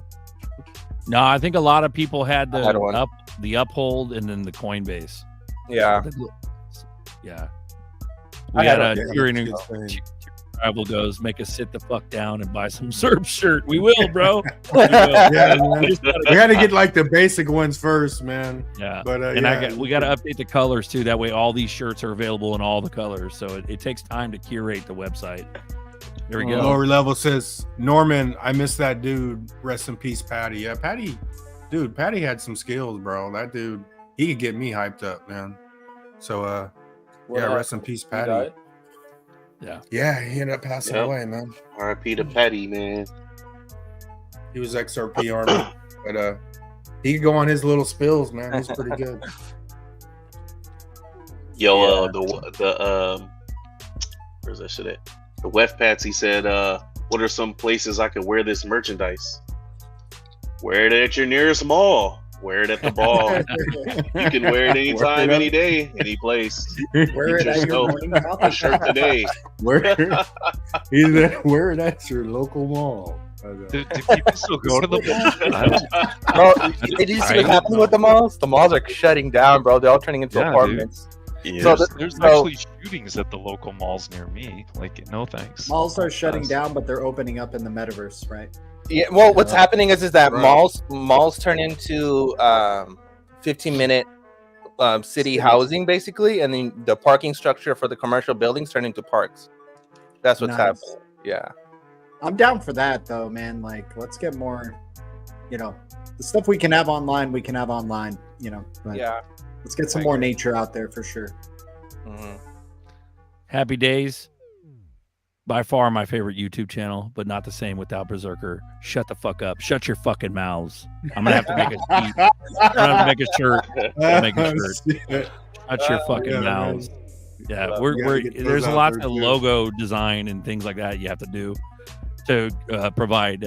No, I think a lot of people had I had one. the Uphold and then the Coinbase. Yeah, Yeah. I We had had a- a Tyranny Travel goes, make us sit the fuck down and buy some Serb shirt. We will, bro. We will. Yeah, man. We just gotta We got to get like the basic ones first, man. yeah. But And yeah, we got to update the colors too. That way, all these shirts are available in all the colors. So it takes time to curate the website. There we go. Lower level says Norman, I miss that dude. Rest in peace, Patty. Yeah, Patty had some skills, bro. That dude, he could get me hyped up, man. So What yeah, rest in happened? peace, He Patty. died? Yeah, he ended up passing Yep. away, man. RIP to Petty, man. He was XRP army, but he could go on his little spills, man. He's pretty good. Yo, where's that shit at? The Wef Patsy said, what are some places I could wear this merchandise? Wear it at your nearest mall. Wear it at the ball. You can wear it anytime, any day, any place. Wear it Just at your know morning A coffee. shirt today. Wear it at your local mall. Do people still go to the mall? bro. Did you see what's happening with the malls? The malls are shutting down, bro. They're all turning into Yeah, dude. apartments. Yeah. So There's so- actually shootings at the local malls near me. Like, no thanks. Malls are shutting down, but they're opening up in the metaverse, right? Yeah, well, what's happening is that Right. malls turn into 15-minute city housing basically, and then the parking structure for the commercial buildings turn into parks. That's what's Nice. happening. Yeah, I'm down for that, though, man. Like, let's get more, the stuff we can have online, we can have online, But yeah. let's get some I more agree. nature out there for sure. Mhm. Happy Days. By far my favorite YouTube channel, but not the same without Berserker. Shut the fuck up. Shut your fucking mouths. I'm gonna have to make a sheet. I'm gonna have to make a shirt. Make a shirt. Shut your fucking Yeah, man. mouths. Yeah, Yeah, we're you gotta get those there's a out lot there, of too. logo design and things like that you have to do to provide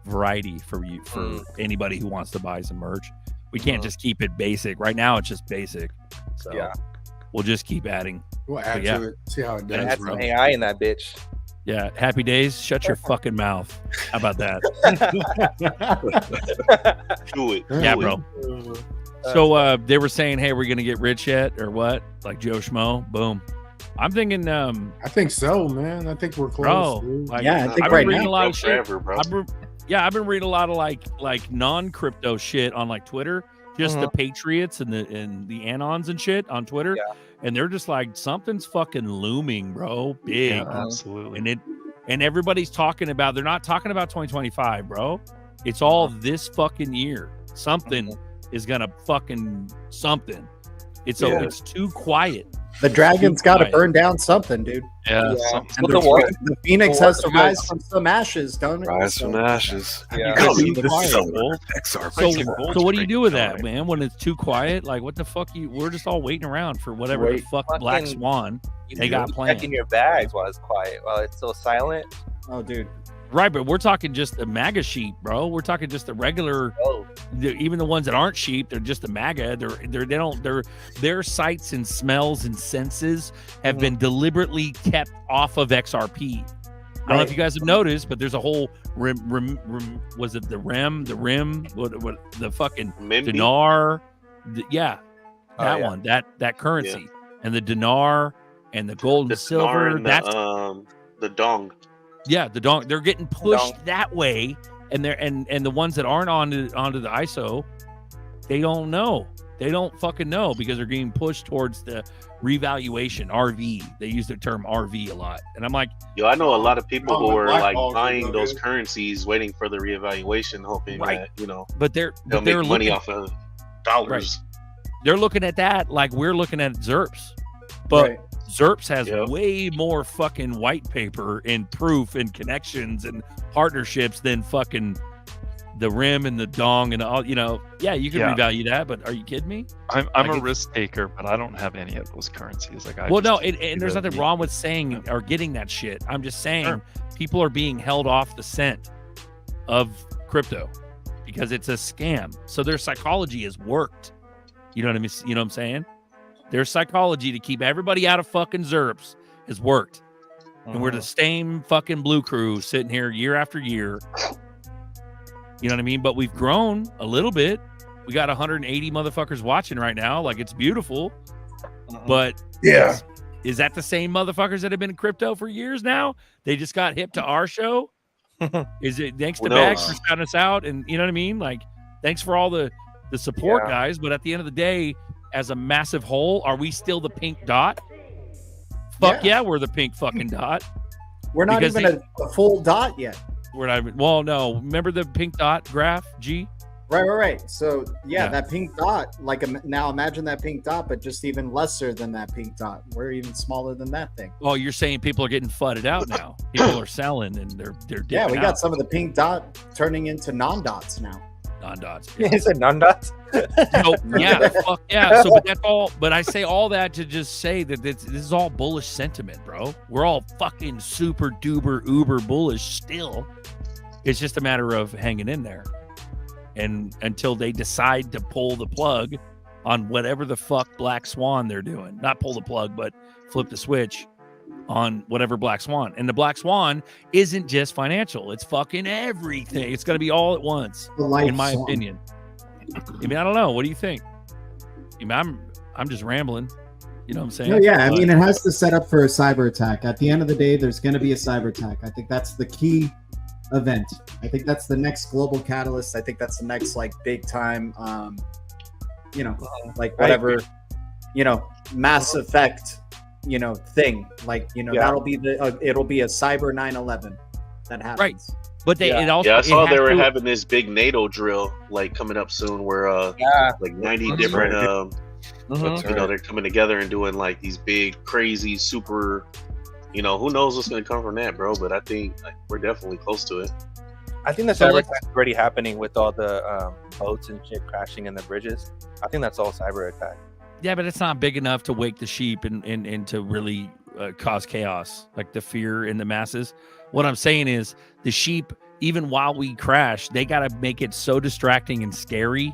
variety for you for anybody who wants to buy some merch. We can't just keep it basic. Right now it's just basic. So Yeah. we'll just keep adding. We'll add Yeah. to it. See how it Gotta does, add bro. some AI in that bitch. Yeah, Happy Days. Shut your fucking mouth. How about that? Do it. Yeah, Do it. bro. So they were saying, "Hey, we're gonna get rich yet, or what?" Like Joe Schmo. Boom. I'm thinking, I think so, man. I think we're close. bro. dude. Like, Yeah, I think I've right been reading now. a lot of shit. Forever, bro. I've been reading a lot of like non-crypto shit on like Twitter. Just the Patriots and the Anons and shit on Twitter, Yeah. and they're just like something's fucking looming, bro, big. Yeah, absolutely. And everybody's talking about. They're not talking about 2025, bro. It's all this fucking year. Something is gonna fucking something. It's it's too quiet. The dragon's got to Right. burn down something, dude. Yeah, Yeah. something- And Well, the war- the phoenix the war has to rise survives. from some ashes, don't it? Rise from So- ashes. Yeah. You gotta be Come quiet, the bro. XRP. So what do you do with that, man? When it's too quiet, like what the fuck? We're just all waiting around for whatever the fuck Black Fucking- Swan You they got be planned. checking your bags while it's quiet, while it's so silent. Oh, dude. Right, but we're talking just a MAGA sheep, bro. We're talking just the regular. Oh, Even the ones that aren't sheep, they're just a MAGA. Their sights and smells and senses have been deliberately kept off of XRP. I don't know if you guys have noticed, but there's a whole rim was it the rim, what the fucking Mimby? dinar, that Oh, yeah. one, that currency, and the dinar and the gold and The silver. dinar and That's the dong. the dong. They're getting pushed Dong. that way, and they're and the ones that aren't onto the ISO, they don't know. They don't fucking know because they're getting pushed towards the revaluation, RV. They use the term RV a lot. And I'm like, Yo, I know a lot of people who are like Blackballs, buying those dude. currencies, waiting for the reevaluation, hoping Right. that but they're they'll make money looking, off of dollars. they're looking at that like we're looking at ZERPs. But Right. ZERPs has Yep. way more fucking white paper and proof and connections and partnerships than fucking the rim and the dong and all. Yeah, you can Yeah. revalue that, but are you kidding me? I'm Like a it's- risk taker, but I don't have any of those currencies. Like, Well, no, and there's nothing wrong with saying or getting that shit. I'm just saying Sure. people are being held off the scent of crypto because it's a scam. So their psychology has worked. You know what I mean? You know what I'm saying? Their psychology to keep everybody out of fucking ZERPs has worked. And we're the same fucking blue crew sitting here year after year. You know what I mean? But we've grown a little bit. We got 180 motherfuckers watching right now. Like, it's beautiful. But Yeah. is that the same motherfuckers that have been in crypto for years now? They just got hip to our show? Is it thanks to Who Bags knows? for shouting us out? And you know what I mean? Like, thanks for all the support, guys. But at the end of the day, as a massive whole, are we still the pink dot? Fuck yeah, we're the pink fucking dot. We're not Because even a full dot yet. We're not even, well, no. Remember the pink dot graph, G? Right. So Yeah. that pink dot, like now imagine that pink dot, but just even lesser than that pink dot. We're even smaller than that thing. Oh, you're saying people are getting flooded out now. People are selling and they're Yeah, we dipping got out. some of the pink dot turning into non-dots now. Non-dots. Is it non-dots? So, yeah, fuck yeah. So, but that's all. But I say all that to just say that this is all bullish sentiment, bro. We're all fucking super duper uber bullish still. It's just a matter of hanging in there, and until they decide to pull the plug on whatever the fuck Black Swan they're doing. Not pull the plug, but flip the switch on whatever Black Swan. And the Black Swan isn't just financial; it's fucking everything. It's gonna be all at once, The light in my swan. opinion. I mean, I don't know. What do you think? I mean, I'm just rambling. You know what I'm saying? No, yeah, I But- mean, it has to set up for a cyber attack. At the end of the day, there's going to be a cyber attack. I think that's the key event. I think that's the next global catalyst. I think that's the next like big time, like I whatever, agree. Mass Effect, thing. Like Yeah. that'll be it'll be a cyber 9/11 that happens. Right. But they it also Yeah, I saw it they has were to- having this big NATO drill like coming up soon, where Yeah. like 90 That's different Mhm. they're coming together and doing like these big, crazy, super. Who knows what's going to come from that, bro? But I think like, we're definitely close to it. I think the So cyber let's- attack is already happening with all the boats and shit crashing in the bridges. I think that's all cyber attack. Yeah, but it's not big enough to wake the sheep and to really cause chaos, like the fear in the masses. What I'm saying is the sheep, even while we crash, they got to make it so distracting and scary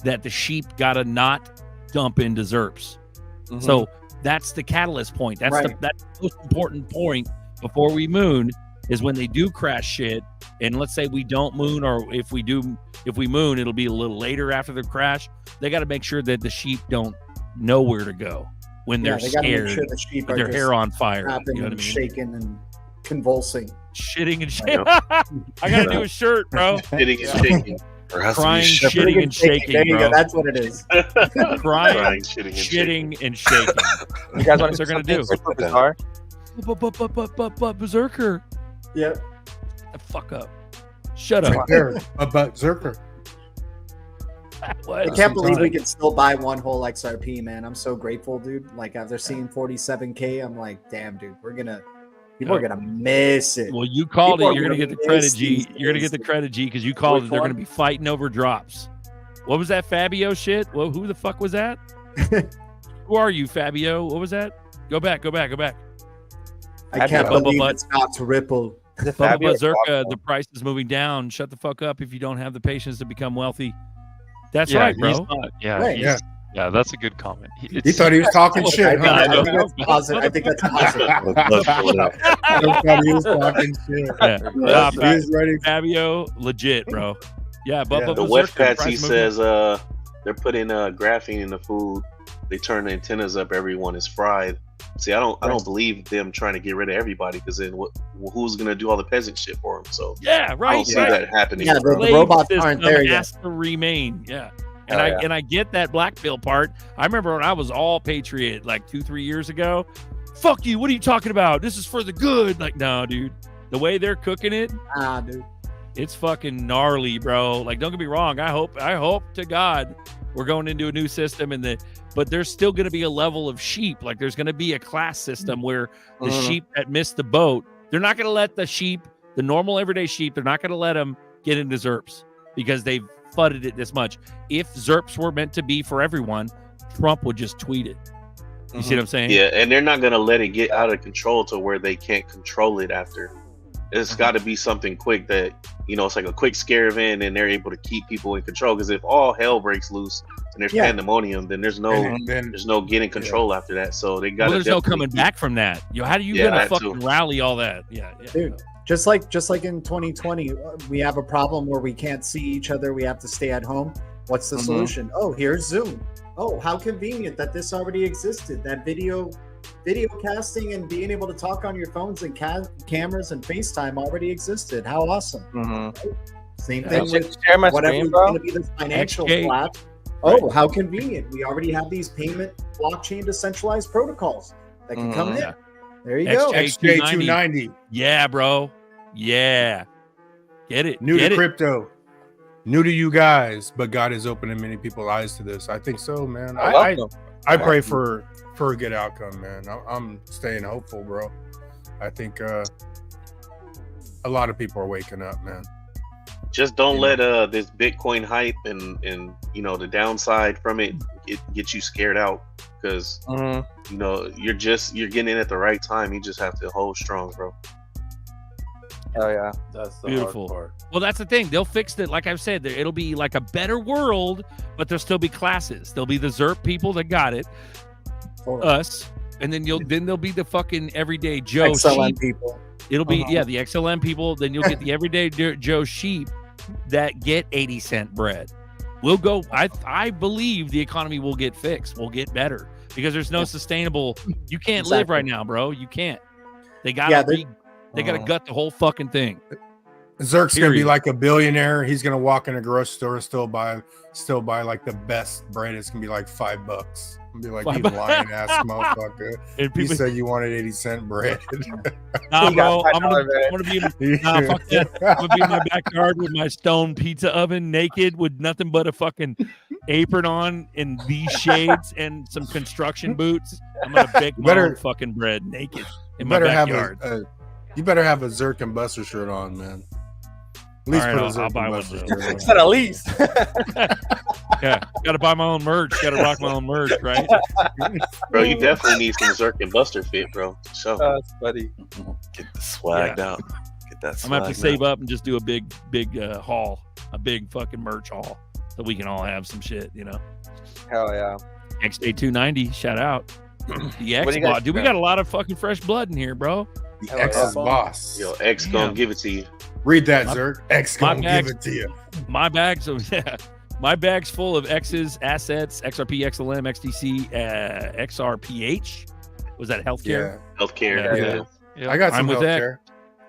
that the sheep got to not dump into ZERPs. Mhm. So that's the catalyst point. That's Right. that's the most important point before we moon is when they do crash shit. And let's say we don't moon, or if we moon, it'll be a little later after the crash. They got to make sure that the sheep don't know where to go when Yeah, they're they gotta scared make sure the sheep with are their just hair on fire. snapping You know what I and mean? shaking and convulsing. Shitting and shaking. I gotta do a shirt, bro. Hitting and shaking, Or has to be Crying, shepherd. shitting, and shaking, There you bro. go. That's what it is. Crying, crying, shitting, and shaking. shitting, and shaking. You guys want What they're to gonna do? super bizarre? But Berserker, Yep. the fuck up. Shut up. Right there. But Zerker. What? I can't believe we can still buy one whole XRP, man. I'm so grateful, dude. Like after seeing 47K, I'm like, damn, dude, people are gonna miss it. Well, you called People it. are You're gonna gonna get the credit, miss G. these You're gonna get the days. credit, G, because you called it. Which They're one? gonna be fighting over drops. What was that Fabio shit? Well, who the fuck was that? Who are you, Fabio? What was that? Go back. I can't Bubble believe butt. it's not to Ripple. Is it Bubba Fabio or Berserker, Fabio? the price is moving down. Shut the fuck up if you don't have the patience to become wealthy. That's Yeah, right, he's bro. not- yeah, Right. he's- yeah, that's a good comment. He thought he was talking I shit, think huh? that's positive. I think that's positive. Let's pull it up. I thought he was talking shit. Yeah. Nah, He was ready. Fabio, legit, bro. Yeah, Bubba The Berserker, West price Patsy moving- says they're putting graphene in the food. They turn the antennas up. Everyone is fried. See, I don't believe them trying to get rid of everybody, because then who's gonna do all the peasant shit for them? So Yeah, I right. don't see right. that happening. Yeah, bro. the robots Slave aren't system there yet. has to remain. Yeah. And Oh, I yeah. and I get that black pill part. I remember when I was all patriot like 2-3 years ago. Fuck you! What are you talking about? This is for the good. Like, no, dude. The way they're cooking it, Dude. it's fucking gnarly, bro. Like, don't get me wrong. I hope to God we're going into a new system, but there's still going to be a level of sheep. Like, there's going to be a class system where the sheep that missed the boat, they're not going to let the sheep, the normal everyday sheep, they're not going to let them get into ZERPs because they've fudded it this much. If ZERPs were meant to be for everyone, Trump would just tweet it. You see what I'm saying? Yeah, and they're not gonna let it get out of control to where they can't control it after. It's got to be something quick that, you know, it's like a quick scare event and they're able to keep people in control. Because if all hell breaks loose and there's pandemonium, then there's no getting control after that. So they got. Well, there's no coming back from that. How are you gonna fucking rally all that? Yeah. Dude, just like in 2020, we have a problem where we can't see each other. We have to stay at home. What's the solution? Oh, here's Zoom. Oh, how convenient that this already existed. That video casting and being able to talk on your phones and cameras and FaceTime already existed. How awesome. Right? Same thing with share my whatever screen, is bro. going to be the financial XK. flat. Oh, how convenient. We already have these payment blockchain decentralized protocols that can come in. There you go. XJ290. Yeah, bro. Yeah. Get it. New Get to it. crypto. New to you guys, but God is opening many people's eyes to this. I think so, man. I pray for a good outcome, man. I'm staying hopeful, bro. I think a lot of people are waking up, man. Just don't let this Bitcoin hype and you know the downside from it get you scared out, because you know you're getting in at the right time. You just have to hold strong, bro. Oh yeah, That's the Beautiful. hard part. Well, that's the thing. They'll fix it. Like I've said, it'll be like a better world, but there'll still be classes. There'll be the ZERP people that got it, us, and then there'll be the fucking everyday Joe XLM sheep. people. It'll be the XLM people. Then you'll get the everyday Joe sheep that get 80-cent bread. We'll go. I believe the economy will get fixed. Will get better because there's no sustainable. You can't live right now, bro. You can't. They gotta they gotta gut the whole fucking thing. Zerk's gonna be Period. like a billionaire. He's gonna walk in a grocery store and still buy like the best bread. It's gonna be like $5. And be like, you lying ass motherfucker. And You people, said you wanted 80-cent bread. nah, You got bro. I'm $5 gonna be fuck that. I'm gonna be in my backyard with my stone pizza oven, naked with nothing but a fucking apron on and these shades and some construction boots. I'm gonna bake my own fucking bread naked in my backyard. You better have a Zerk and Buster shirt on, man. At least All right, put a Zerk I'll buy and one. Buster shirt on. Said at least. Yeah, gotta buy my own merch. Gotta rock my own merch, right? Bro, you definitely need some Zerk and Buster fit, bro. So That's funny. Get the swagged out. Get that. I'm gonna have to swagged save up and just do a big haul, a big fucking merch haul, so we can all have some shit, you know. Hell yeah. XJ290, shout out. The X What do you guys bot, dude. We got? got a lot of fucking fresh blood in here, bro. The Hell X yeah. is boss. yo, X gonna give it to you. Read that, Zerk. X my gonna bag- give it to you. My bag, so yeah, my bag's full of X's, assets, XRP, XLM, XDC, XRPH. Was that healthcare? Healthcare. Yeah. Yeah. I got I'm some with that. healthcare.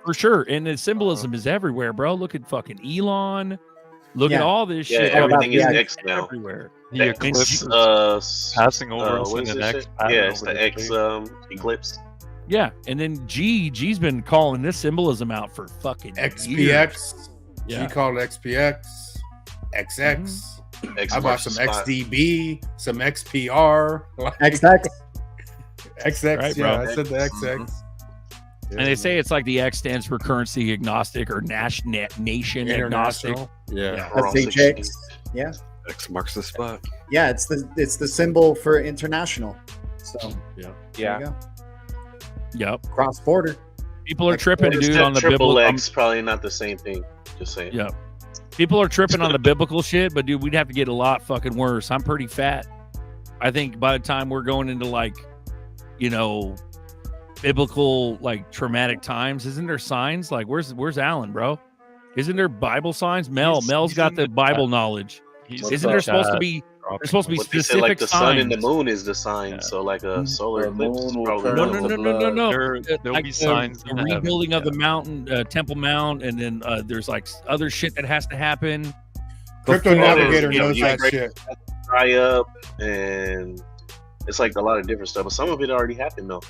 For sure. And the symbolism is everywhere, bro. Look at fucking Elon. Look at Yeah. all this Yeah, shit. everything is Yeah. X now. Everywhere. The X, eclipse is passing over what us in is the this next shit? pattern Yeah, it's over the the X state. eclipse. Yeah. And then G's been calling this symbolism out for fucking years. XPX. Yeah. She called XPX. XX. X I bought marks the some spot. XDB, some XPR. XX. XX, Right, yeah, bro. I said the XX. And they say it's like the X stands for currency agnostic or nation agnostic. International. Yeah. We're on SHX. 16. Yeah. X marks the spot. Yeah, it's the symbol for international. So Yeah. there you go. Yep. Cross border. People are tripping, It's dude, that on the triple biblical. X, probably not the same thing. Just saying. Yeah. People are tripping on the biblical shit, but dude, we'd have to get a lot fucking worse. I'm pretty fat. I think by the time we're going into like, you know, biblical like traumatic times, isn't there signs? Like where's Alan, bro? Isn't there Bible signs? Mel's he's got in the the Bible chat. knowledge. He's Isn't there supposed to chat be dropping there's supposed to be But they said specific like the sun signs? and the moon is the sign, Yeah. so like a solar The eclipse is moon will probably turn No, one no, of no, them. no, no, no. There'll Like be the signs in the rebuilding of heavens, the mountain, Temple Mount, and then there's like other shit that has to happen. Crypto before- Navigator you know, knows you that break- shit. dry up, and it's like a lot of different stuff. But some of it already happened though.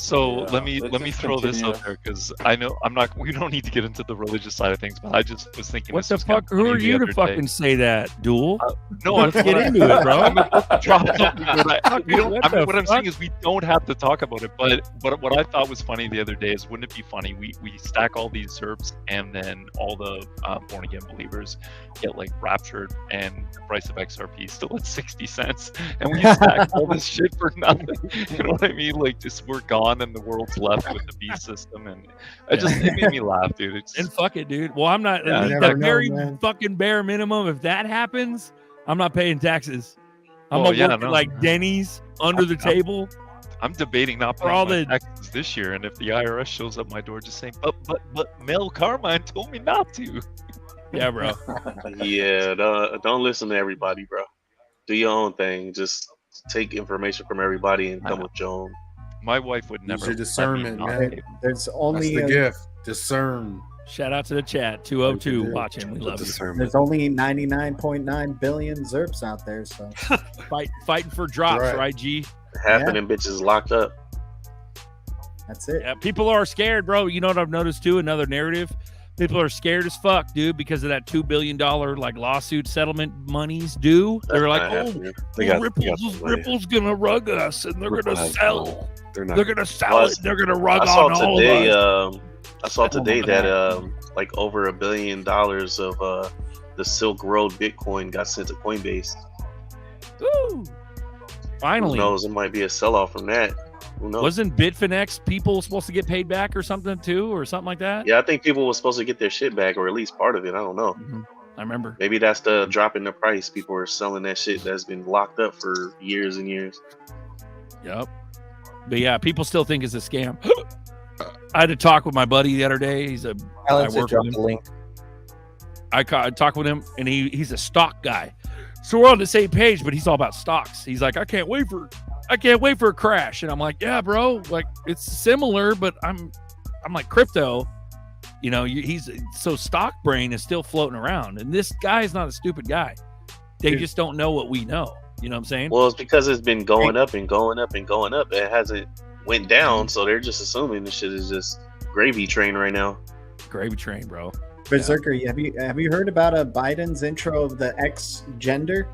So Yeah, let me let's throw just this continue. out there because I know I'm not. We don't need to get into the religious side of things, but I just was thinking. What this the was kinda fuck? Who funny are the you to other fucking day. say that, Duel? No, Let's I'm get into it, bro. I'm about to drop something, but we don't, What the what I'm fuck? saying is we don't have to talk about it. But what I thought was funny the other day is, wouldn't it be funny? We stack all these SERPs and then all the born again believers get like raptured, and the price of XRP is still at 60 cents, and we stack all this shit for nothing. You know what I mean? Like, just we're gone and the world's left with the beast system, and it made me laugh, dude. It's And fuck it, dude. Well, I'm not. Yeah, at you least never the know, very man. fucking bare minimum. If that happens, I'm not paying taxes. I'm Well, gonna yeah, work at no. like Denny's under the table. I'm debating not For all paying my the- taxes this year, and if the IRS shows up my door just saying, but Mel Carmine told me not to. Yeah, bro. Yeah, don't listen to everybody, bro. Do your own thing. Just take information from everybody and come with your own. My wife would never. your let me discernment, not man. pay. There's That's only the gift. Discern. Shout out to the chat 202 Dude. watching. We love you. Discernment. there's only 99.9 billion ZERPs out there. So Fighting for drops, Right. right, G? Half Yeah. of them bitches locked up. that's it. Yeah, people are scared, bro. You know what I've noticed too? Another narrative. People are scared as fuck, dude, because of that $2 billion like lawsuit settlement monies due. That's They're like, not oh, happening. Ripple's gonna rug us, and they're Ripple gonna has sell. no- They're not. They're gonna sell Well, it. They're gonna rug I saw on all today. of us. I saw today my that like over $1 billion of the Silk Road Bitcoin got sent to Coinbase. Woo! Finally, Who knows? It might be a sell-off from that. Who knows? wasn't Bitfinex people supposed to get paid back or something too, or something like that? Yeah, I think people were supposed to get their shit back, or at least part of it. I don't know. Mhm. I remember. Maybe that's the drop in the price. People are selling that shit that's been locked up for years and years. Yep. But yeah, people still think it's a scam. I had to talk with my buddy the other day. He's a Alan I said work drop with the him. link. I talked with him, and he's a stock guy. So we're on the same page, but he's all about stocks. He's like, I can't wait for a crash. And I'm like, yeah, bro, like it's similar, but I'm like crypto. You know, he's so stock brain is still floating around, and this guy is not a stupid guy. They just don't know what we know. You know what I'm saying? Well, it's because it's been going up and going up and going up. It hasn't went down, so they're just assuming this shit is just gravy train right now. Gravy train, bro. Berserker, have you heard about Biden's intro of the X gender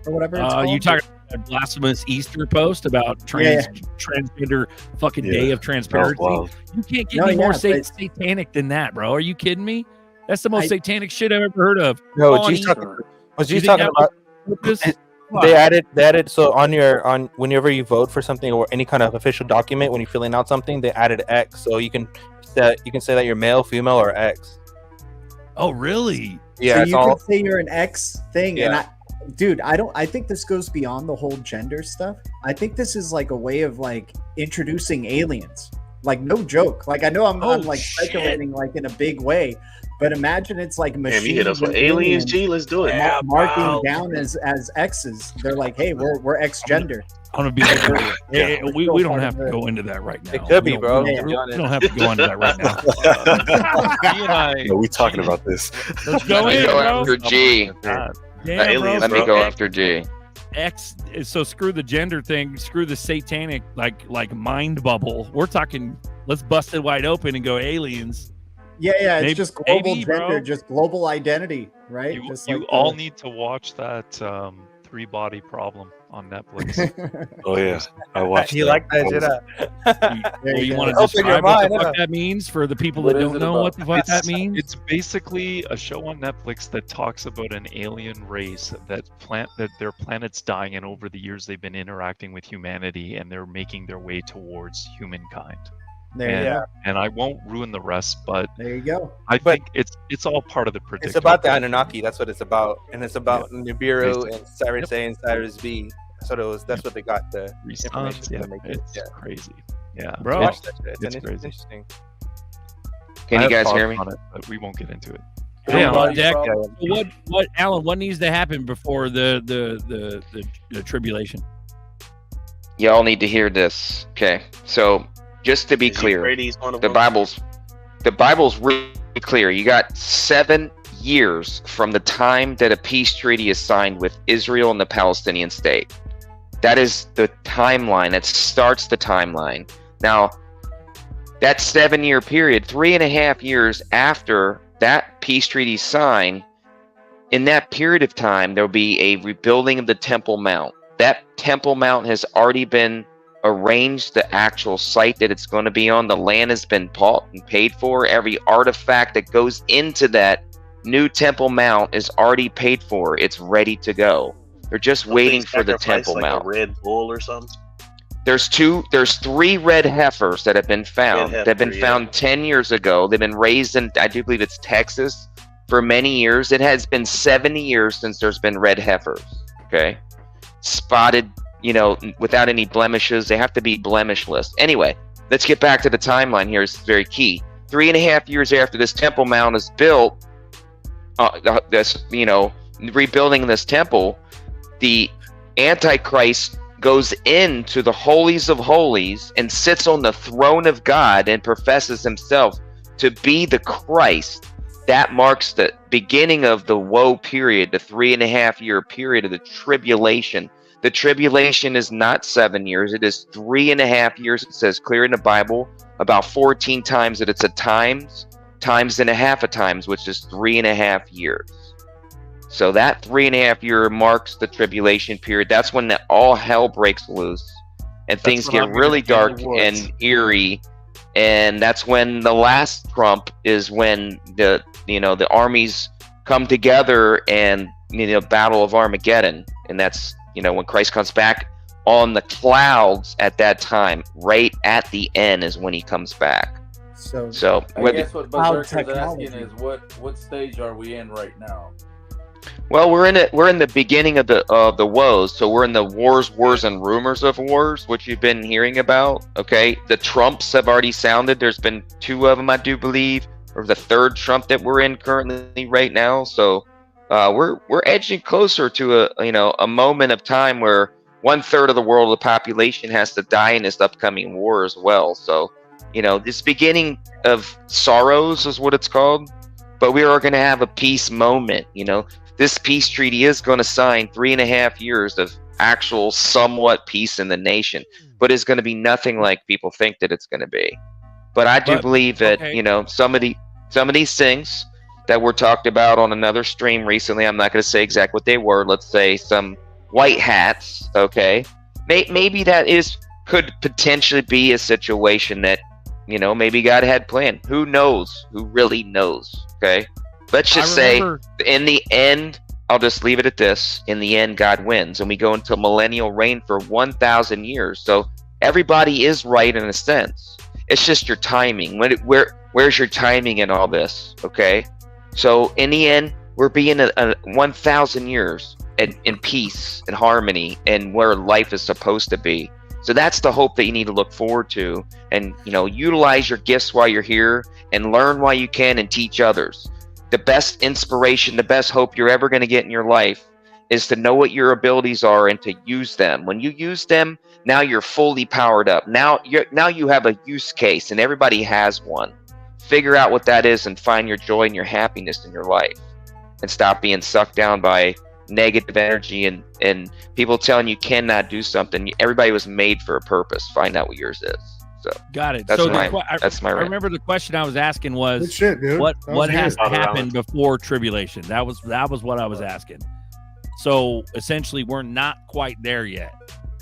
or whatever it's called? You talking about a blasphemous Easter post about transgender fucking Yeah. day of That was transparency? wild. You can't get No, any more yeah, but- satanic than that, bro. Are you kidding me? That's the most I- satanic shit I've ever heard of. No, On G's Easter. talking. Was You G's think talking that about? This- They added so on whenever you vote for something or any kind of official document, when you're filling out something, they added X, so you can say that you're male, female, or X. Oh, really? Yeah, so it's you all. can say you're an X thing, and Yeah. I think this goes beyond the whole gender stuff. I think this is like a way of like introducing aliens. Like no joke. Like I know I'm like shit. speculating like in a big way, but imagine it's like Damn, machines you hit us with and aliens, G. Let's do it. marking bro. down as X's. They're like, hey, we're X gender. I'm gonna be like, Yeah. we don't have to go into that right now. It could be, We don't- bro. We Yeah. don't have to go into that right now. He and I. No, we talking about this. Let's go Let me in, go bro. after G. God. Damn, aliens, Let bro. me go after G. X. So screw the gender thing. Screw the satanic like mind bubble. We're talking. Let's bust it wide open and go aliens. Yeah, it's Maybe- just global maybe, bro. gender, just global identity, right? You, Just you like all need to watch that 3-Body Problem on Netflix. Oh yeah, I watched. You like that shit? There You you want to go. Open your describe what the mind, fuck that means for the people What that is don't it know about? what the fuck that means? It's basically a show on Netflix that talks about an alien race that their planet's dying, and over the years they've been interacting with humanity, and they're making their way towards humankind. There you and, go. and I won't ruin the rest, but There you go. I But- think it's all part of the predictable. It's about the Anunnaki. That's what it's about, and it's about Nibiru Basically. and Cyrus A and Cyrus B. So that's what they got the information Yeah, to make it. it's Yeah. crazy. Yeah, Bro. Watch that shit. It's It's crazy. interesting. Can I you have guys hear thoughts me? on it, but we won't get into it. Yeah, Bro, on deck. bro. What, Alan? What needs to happen before the tribulation? Y'all need to hear this. Okay, so just to be Is he clear, Brady's one of the them? Bible's really clear. You got 7 years from the time that a peace treaty is signed with Israel and the Palestinian state. That is the timeline. That starts the timeline. Now, that 7-year period, 3.5 years after that peace treaty signed, in that period of time, there'll be a rebuilding of the Temple Mount. That Temple Mount has already been arranged, the actual site that it's going to be on. The land has been bought and paid for. Every artifact that goes into that new Temple Mount is already paid for. It's ready to go. They're just waiting for the Temple like Mount. A red bull or something. There's 3 red heifers that have been found. They've been found 10 years ago. They've been raised in, I do believe it's Texas, for many years. It has been 70 years since there's been red heifers. Okay, spotted, you know, without any blemishes. They have to be blemishless. Anyway, let's get back to the timeline here. It's very key. 3.5 years after this Temple Mount is built, this, you know, rebuilding this temple, the Antichrist goes into the holies of holies and sits on the throne of God and professes himself to be the Christ. That marks the beginning of the woe period, the 3.5 year period of the tribulation. The tribulation is not 7 years, it is 3.5 years. It says clear in the Bible about 14 times that it's a times and a half a times, which is 3.5 years. So that 3.5 year marks the tribulation period. That's when all hell breaks loose and things get really dark and eerie. And that's when the last trump is when the armies come together and, you know, Battle of Armageddon. And that's, you know, when Christ comes back on the clouds at that time, right at the end is when he comes back. So I guess what Berserker's asking is what stage are we in right now? Well, we're in the beginning of the woes. So we're in the wars and rumors of wars, which you've been hearing about. Okay, the Trumps have already sounded. There's been 2 of them, I do believe, or the 3rd Trump that we're in currently right now. So we're edging closer to a moment of time where 1/3 of the world of the population has to die in this upcoming war as well. So, you know, this beginning of sorrows is what it's called. But we are going to have a peace moment. You know, this peace treaty is going to sign 3.5 years of actual somewhat peace in the nation, but it's going to be nothing like people think that it's going to be. But I do believe that, you know, some of these things that were talked about on another stream recently, I'm not going to say exactly what they were. Let's say some white hats. Okay, maybe that could potentially be a situation that, you know, maybe God had planned. Who knows? Who really knows? Okay, let's just say in the end, I'll just leave it at this. In the end, God wins, and we go into millennial reign for 1,000 years. So everybody is right in a sense. It's just your timing. Where's your timing in all this? Okay, so in the end, we're being a 1,000 years in peace and harmony and where life is supposed to be. So that's the hope that you need to look forward to, and, you know, utilize your gifts while you're here and learn while you can and teach others. The best inspiration, the best hope you're ever going to get in your life is to know what your abilities are and to use them. When you use them, now you're fully powered up. Now you have a use case, and everybody has one. Figure out what that is and find your joy and your happiness in your life, and stop being sucked down by negative energy and people telling you cannot do something. Everybody was made for a purpose. Find out what yours is. So got it. That's so my I remember the question I was asking was, Good shit, dude. what has to happen before tribulation? That was what I was asking. So essentially, we're not quite there yet.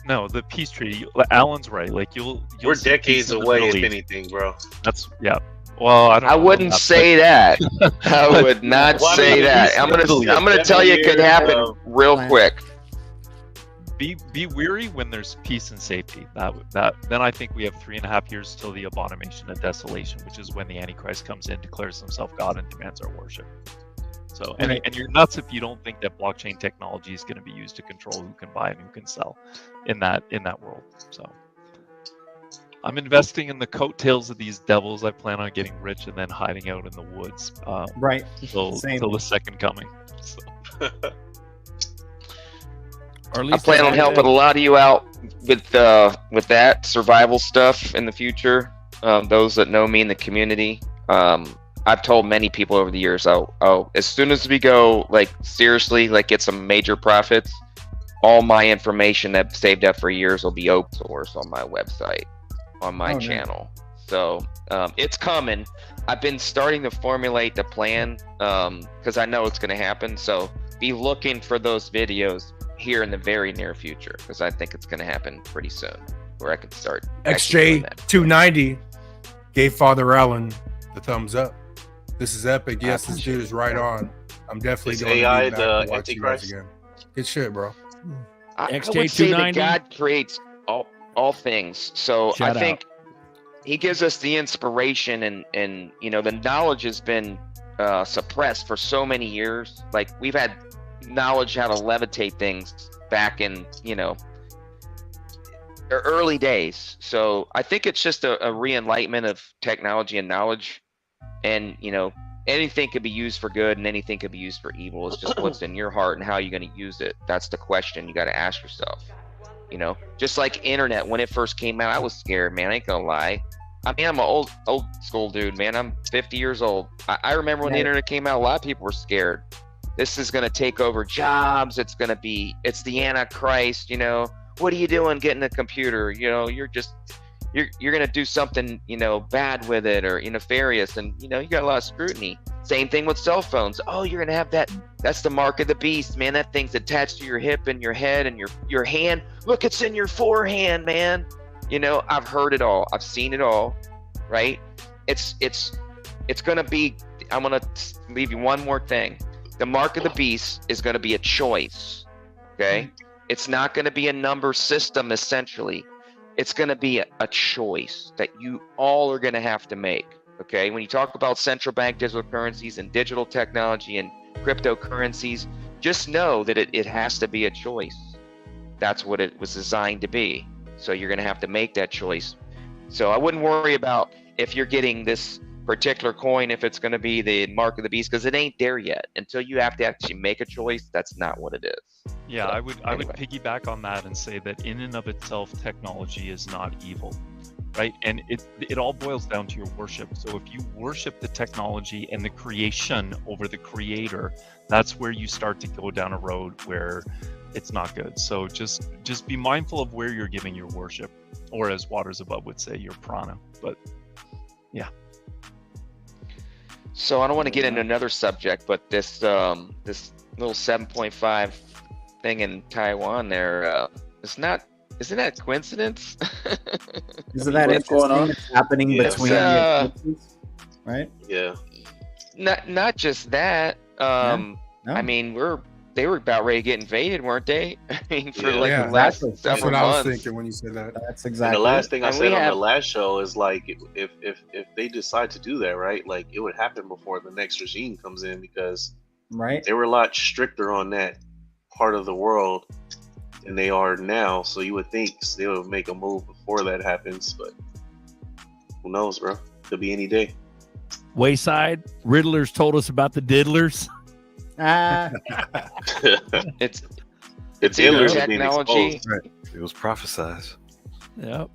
No, the peace treaty. Alan's right. Like you'll We're see decades peace in the away, Middle if East. anything, bro. That's Well, I wouldn't say that. I would not say that. I'm gonna tell you it could happen real quick. Be weary when there's peace and safety. Then I think we have 3.5 years till the abomination of desolation, which is when the Antichrist comes in, declares himself God, and demands our worship. So, and you're nuts if you don't think that blockchain technology is going to be used to control who can buy and who can sell in that world. So, I'm investing in the coattails of these devils. I plan on getting rich and then hiding out in the woods. Right. Till the second coming. So. Or at I least plan on helping a lot of you out with that survival stuff in the future. Those that know me in the community, I've told many people over the years, oh, as soon as we go like seriously, like get some major profits, all my information that I've saved up for years will be open source on my website, on my channel. So it's coming. I've been starting to formulate the plan because I know it's going to happen. So be looking for those videos here in the very near future because I think it's going to happen pretty soon where I can start. XJ290 gave Father Allen the thumbs up. This is epic. Yes, this dude is right on. I'm definitely Is going AI to be back the to watch you guys Antichrist? again. Good shit, bro. I would say that God creates all things. So Shout I think he gives us the inspiration and you know, the knowledge has been suppressed for so many years. Like we've had knowledge how to levitate things back in, you know, early days. So I think it's just a re-enlightenment of technology and knowledge. And, you know, anything could be used for good and anything could be used for evil. It's just what's in your heart and how you're going to use it. That's the question you got to ask yourself. You know, just like internet, when it first came out, I was scared, man. I ain't gonna lie. I mean, I'm an old school dude, man. I'm 50 years old. I remember when the internet came out, a lot of people were scared. This is going to take over jobs. It's the Antichrist, you know. What are you doing getting a computer? You know, you're going to do something, you know, bad with it or nefarious. And, you know, you got a lot of scrutiny. Same thing with cell phones. Oh, you're going to have that. That's the mark of the beast, man. That thing's attached to your hip and your head and your hand. Look, it's in your forehand, man. You know, I've heard it all. I've seen it all, right? It's going to be, I'm going to leave you one more thing. The mark of the beast is going to be a choice, okay? It's not going to be a number system, essentially. It's going to be a choice that you all are going to have to make, okay? When you talk about central bank digital currencies and digital technology and cryptocurrencies, just know that it has to be a choice. That's what it was designed to be. So you're going to have to make that choice. So I wouldn't worry about if you're getting this particular coin, if it's going to be the mark of the beast, because it ain't there yet. Until you have to actually make a choice, that's not what it is. Yeah, So, I would piggyback on that and say that in and of itself, technology is not evil, right? And it all boils down to your worship. So if you worship the technology and the creation over the creator, that's where you start to go down a road where it's not good. So just be mindful of where you're giving your worship, or as Waters Above would say, your prana. But yeah. So I don't want to get into another subject, but this this little 7.5 thing in Taiwan there, isn't that coincidence? Isn't that what's going on? that's happening Yes. between the countries? Right? Yeah. Not just that. No? I mean, they were about ready to get invaded, weren't they? I mean, for Yeah. like Yeah, the last exactly. That's several what I was months. thinking when you said that. That's And exactly the last thing I And said we on have- the last show is like, if they decide to do that, right? Like it would happen before the next regime comes in because right. they were a lot stricter on that part of the world than they are now. So you would think they would make a move before that happens, but who knows, bro? Could be any day. Wayside Riddlers told us about the diddlers. It's It's either either being technology. exposed. It was prophesied. Yep.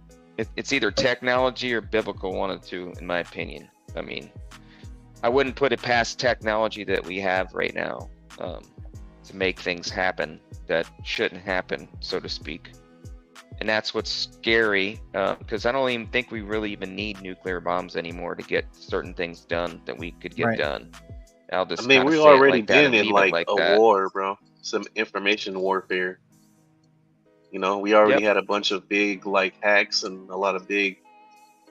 It's either technology or biblical, one of the two, in my opinion. I mean, I wouldn't put it past technology that we have right now to make things happen that shouldn't happen, so to speak. And that's what's scary, because I don't even think we really even need nuclear bombs anymore to get certain things done that we could get Right. done. I'll just I mean, kinda we've say it already like that been and in leave it like a that. war, bro. Some information warfare. You know, we already had a bunch of big like hacks and a lot of big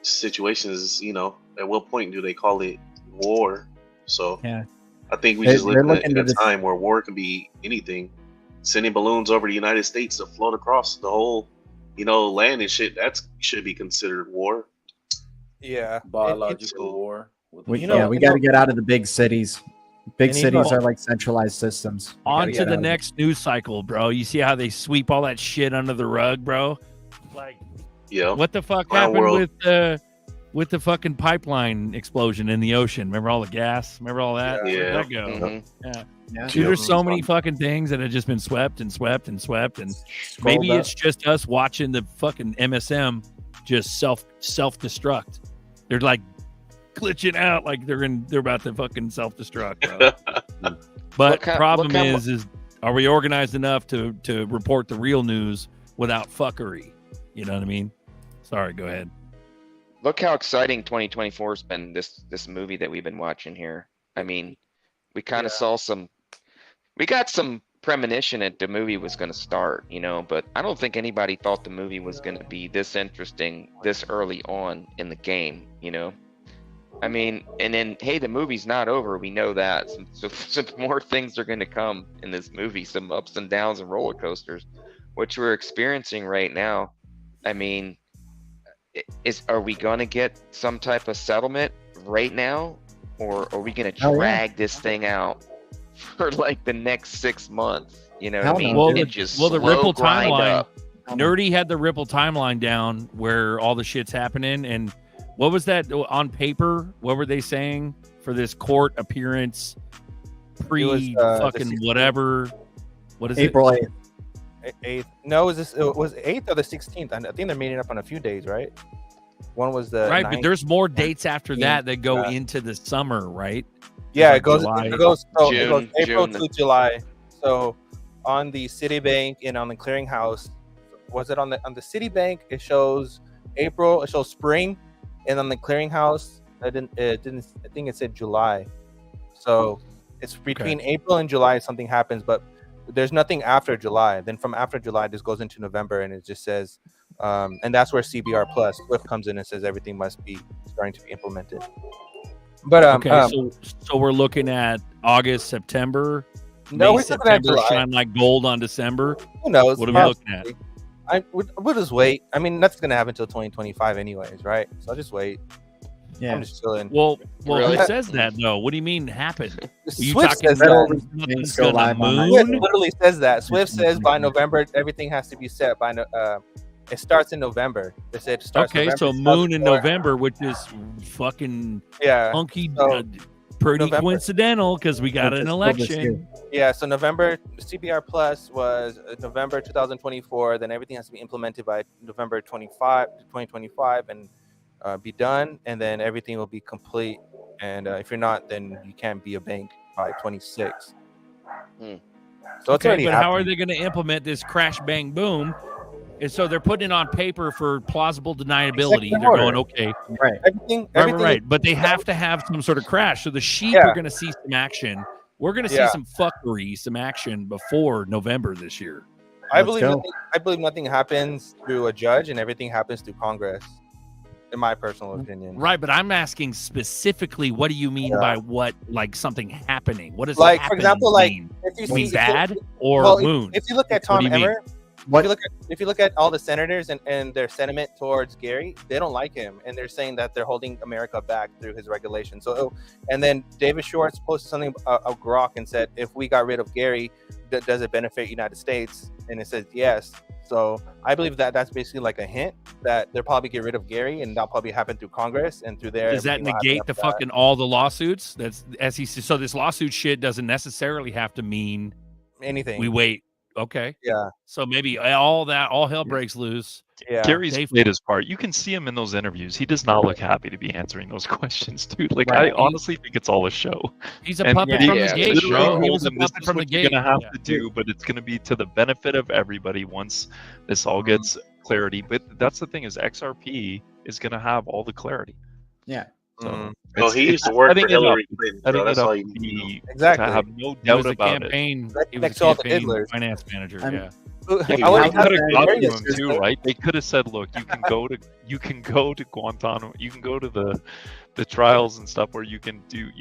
situations. You know, at what point do they call it war? So Yeah. I think we They're just live in looking a to this- time where war can be anything. Sending balloons over the United States to float across the whole, you know, land and shit. That should be considered war. Yeah. Biological war. We got to get out of the big cities. Big And you cities know- are like centralized systems. We gotta On to get the out of next news cycle, bro. You see how they sweep all that shit under the rug, bro? Like, Yeah. what the fuck My happened world. with the fucking pipeline explosion in the ocean? Remember all the gas? Remember all that? Yeah. Where'd that go? Mhm. Yeah. Yeah. Dude, there's so many fucking things that have just been swept and swept and swept, and maybe Scrolled up. it's just us watching the fucking MSM just self destruct. They're like glitching out like they're about to fucking self-destruct, bro. But problem is are we organized enough to report the real news without fuckery? You know what I mean? Sorry, go ahead. Look how exciting 2024 has been, this movie that we've been watching here. I mean, we kind of saw we got some premonition that the movie was going to start, you know, but I don't think anybody thought the movie was going to be this interesting this early on in the game, you know? I mean, and then, hey, the movie's not over. We know that. Some more things are going to come in this movie, some ups and downs and roller coasters, which we're experiencing right now. I mean, are we going to get some type of settlement right now, or are we going to drag this thing out for like the next 6 months? You know what I mean? Well, the Ripple timeline. Nerdy had the Ripple timeline down where all the shit's happening. And what was that on paper? What were they saying for this court appearance? Fucking whatever. What is April 8th. 8th. No, it was 8th or the 16th. I think they're meeting up on a few days, right? One was the right, 9th. but there's more dates after that go into the summer, right? Yeah, like it goes June, April to July. So on the Citibank and on the clearinghouse, was it on the Citibank? It shows April. It shows spring, and on the clearinghouse, it didn't. I think it said July. So it's between April and July something happens, but there's nothing after July. Then from after July, this goes into November, and it just says, and that's where CBR Plus Swift comes in and says everything must be starting to be implemented. But so we're looking at August, September. No, we're September looking at July. shine like gold on December. Who knows? What are we looking at? We'll just wait. I mean, nothing's gonna happen until 2025, anyways, right? So I'll just wait. Yeah, I'm just chilling. Well, Really? who says that though? What do you mean happen? Are you Swift talking says about that. nothing's Go gonna live on that. Swift moon? literally says that. Swift says by November everything has to be set by. It starts in November. They said it starts. Okay, November so moon in 2004. November, which is fucking hunky, So, pretty November. coincidental because we got an election. Yeah, so November CBR Plus was November 2024. Then everything has to be implemented by November 2025, and be done, and then everything will be complete. And if you're not, then you can't be a bank by 26. So it's already but how are happening. they going to implement this crash bang boom? And so they're putting it on paper for plausible deniability. Executive They're order. going, okay, Right. Everything, right. But they have to have some sort of crash. So the sheep are going to see some action. We're going to see some fuckery, some action before November this year. I believe nothing happens through a judge, and everything happens through Congress. In my personal opinion, Right, but I'm asking specifically, what do you mean by what, like something happening? What does like, for happening example, like mean? if you Mean see bad or well, moon? If you look at What Tom do you mean? Emmer, if you look at all the senators and their sentiment towards Gary, they don't like him, and they're saying that they're holding America back through his regulation. So, and then David Schwartz posted something of Grok and said, if we got rid of Gary, does it benefit United States? And it says yes. So I believe that that's basically like a hint that they'll probably get rid of Gary, and that'll probably happen through Congress and through there. Does that negate the fucking all the lawsuits? That's SEC. So this lawsuit shit doesn't necessarily have to mean anything. We wait. Okay. Yeah. So maybe all hell breaks loose. Yeah. Gary's played his part. You can see him in those interviews. He does not look happy to be answering those questions, dude. Like, Right. I honestly think it's all a show. He's a puppet from the gate, bro. He was a This puppet is from the what you're gate. gonna have to do, but it's gonna be to the benefit of everybody once this all gets clarity. But that's the thing, is XRP is gonna have all the clarity. Yeah. So Well, he used to work setting for it up- Hillary Clinton, so setting that's it up all you to need to be- Exactly. to have no He was doubt a about campaign. it. He was Next a to all the campaign idlers. finance manager. I'm- Yeah. Yeah, I they wouldn't could have have got Gary to him assistant. too, right? They could have said, "Look, you can go to Guantanamo, you can go to the trials and stuff where you can play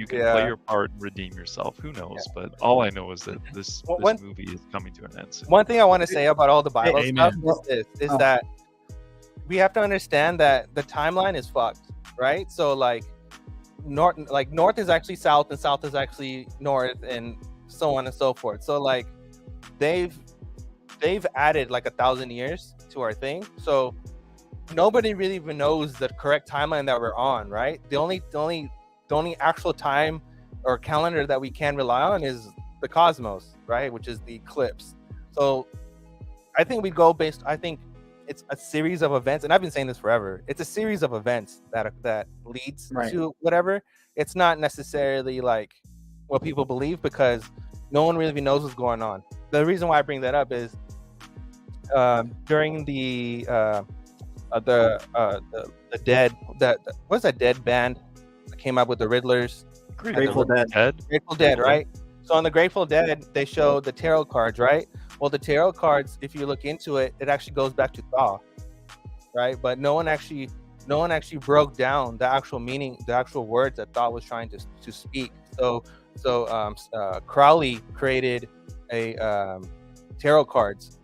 your part and redeem yourself." Who knows? But all I know is that this movie is coming to an end soon. One thing I want to say about all the Bible Amen. stuff is that we have to understand that the timeline is fucked, right? So like north is actually south and south is actually north, and so on and so forth. So like they've added like 1,000 years to our thing. So nobody really even knows the correct timeline that we're on, right? The only actual time or calendar that we can rely on is the cosmos, right? Which is the eclipse. So I think we go based. I think it's a series of events, and I've been saying this forever. It's a series of events that leads to whatever. It's not necessarily like what people believe, because no one really knows what's going on. The reason why I bring that up is during the Dead, what's that Dead band that came up with the Riddlers? Grateful Dead. Grateful Dead, right? So on the Grateful Dead, they showed the tarot cards, right? Well, the tarot cards, if you look into it, it actually goes back to Thaw, right? But no one actually broke down the actual meaning, the actual words that Thaw was trying to speak. So Crowley created a tarot cards,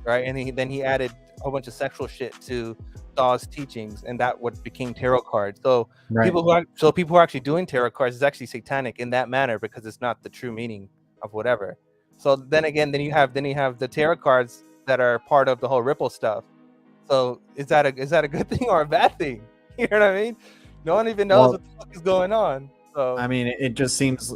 right? And then he added a whole bunch of sexual shit to Thaw's teachings, and that what became tarot cards. So people who are actually doing tarot cards is actually satanic in that manner, because it's not the true meaning of whatever. So then you have the tarot cards that are part of the whole Ripple stuff. So is that a good thing or a bad thing? You know what I mean? No one even knows what the fuck is going on. So I mean, it just seems,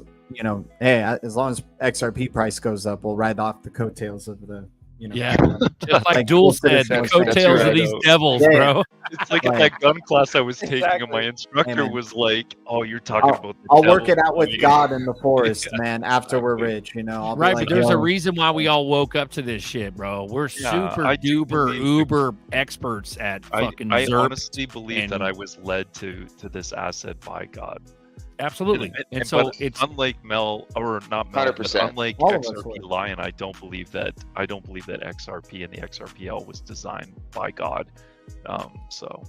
hey, as long as XRP price goes up, we'll ride off the coattails of the. Just like Duel said, the coattails of these devils, bro. It's like in that gun class I was taking, and my instructor was like, "Oh, you're talking about the I'll devil. work it out with God in the forest, man. After we're rich, I'll right, be but there's a reason why we all woke up to this shit, bro. We're super duper uber experts at fucking I ZERP honestly believe that I was led to this asset by God. Absolutely. And so it's unlike Mel, or not Mel, 100%. but unlike XRP Lion, I don't believe that XRP and the XRPL was designed by God. So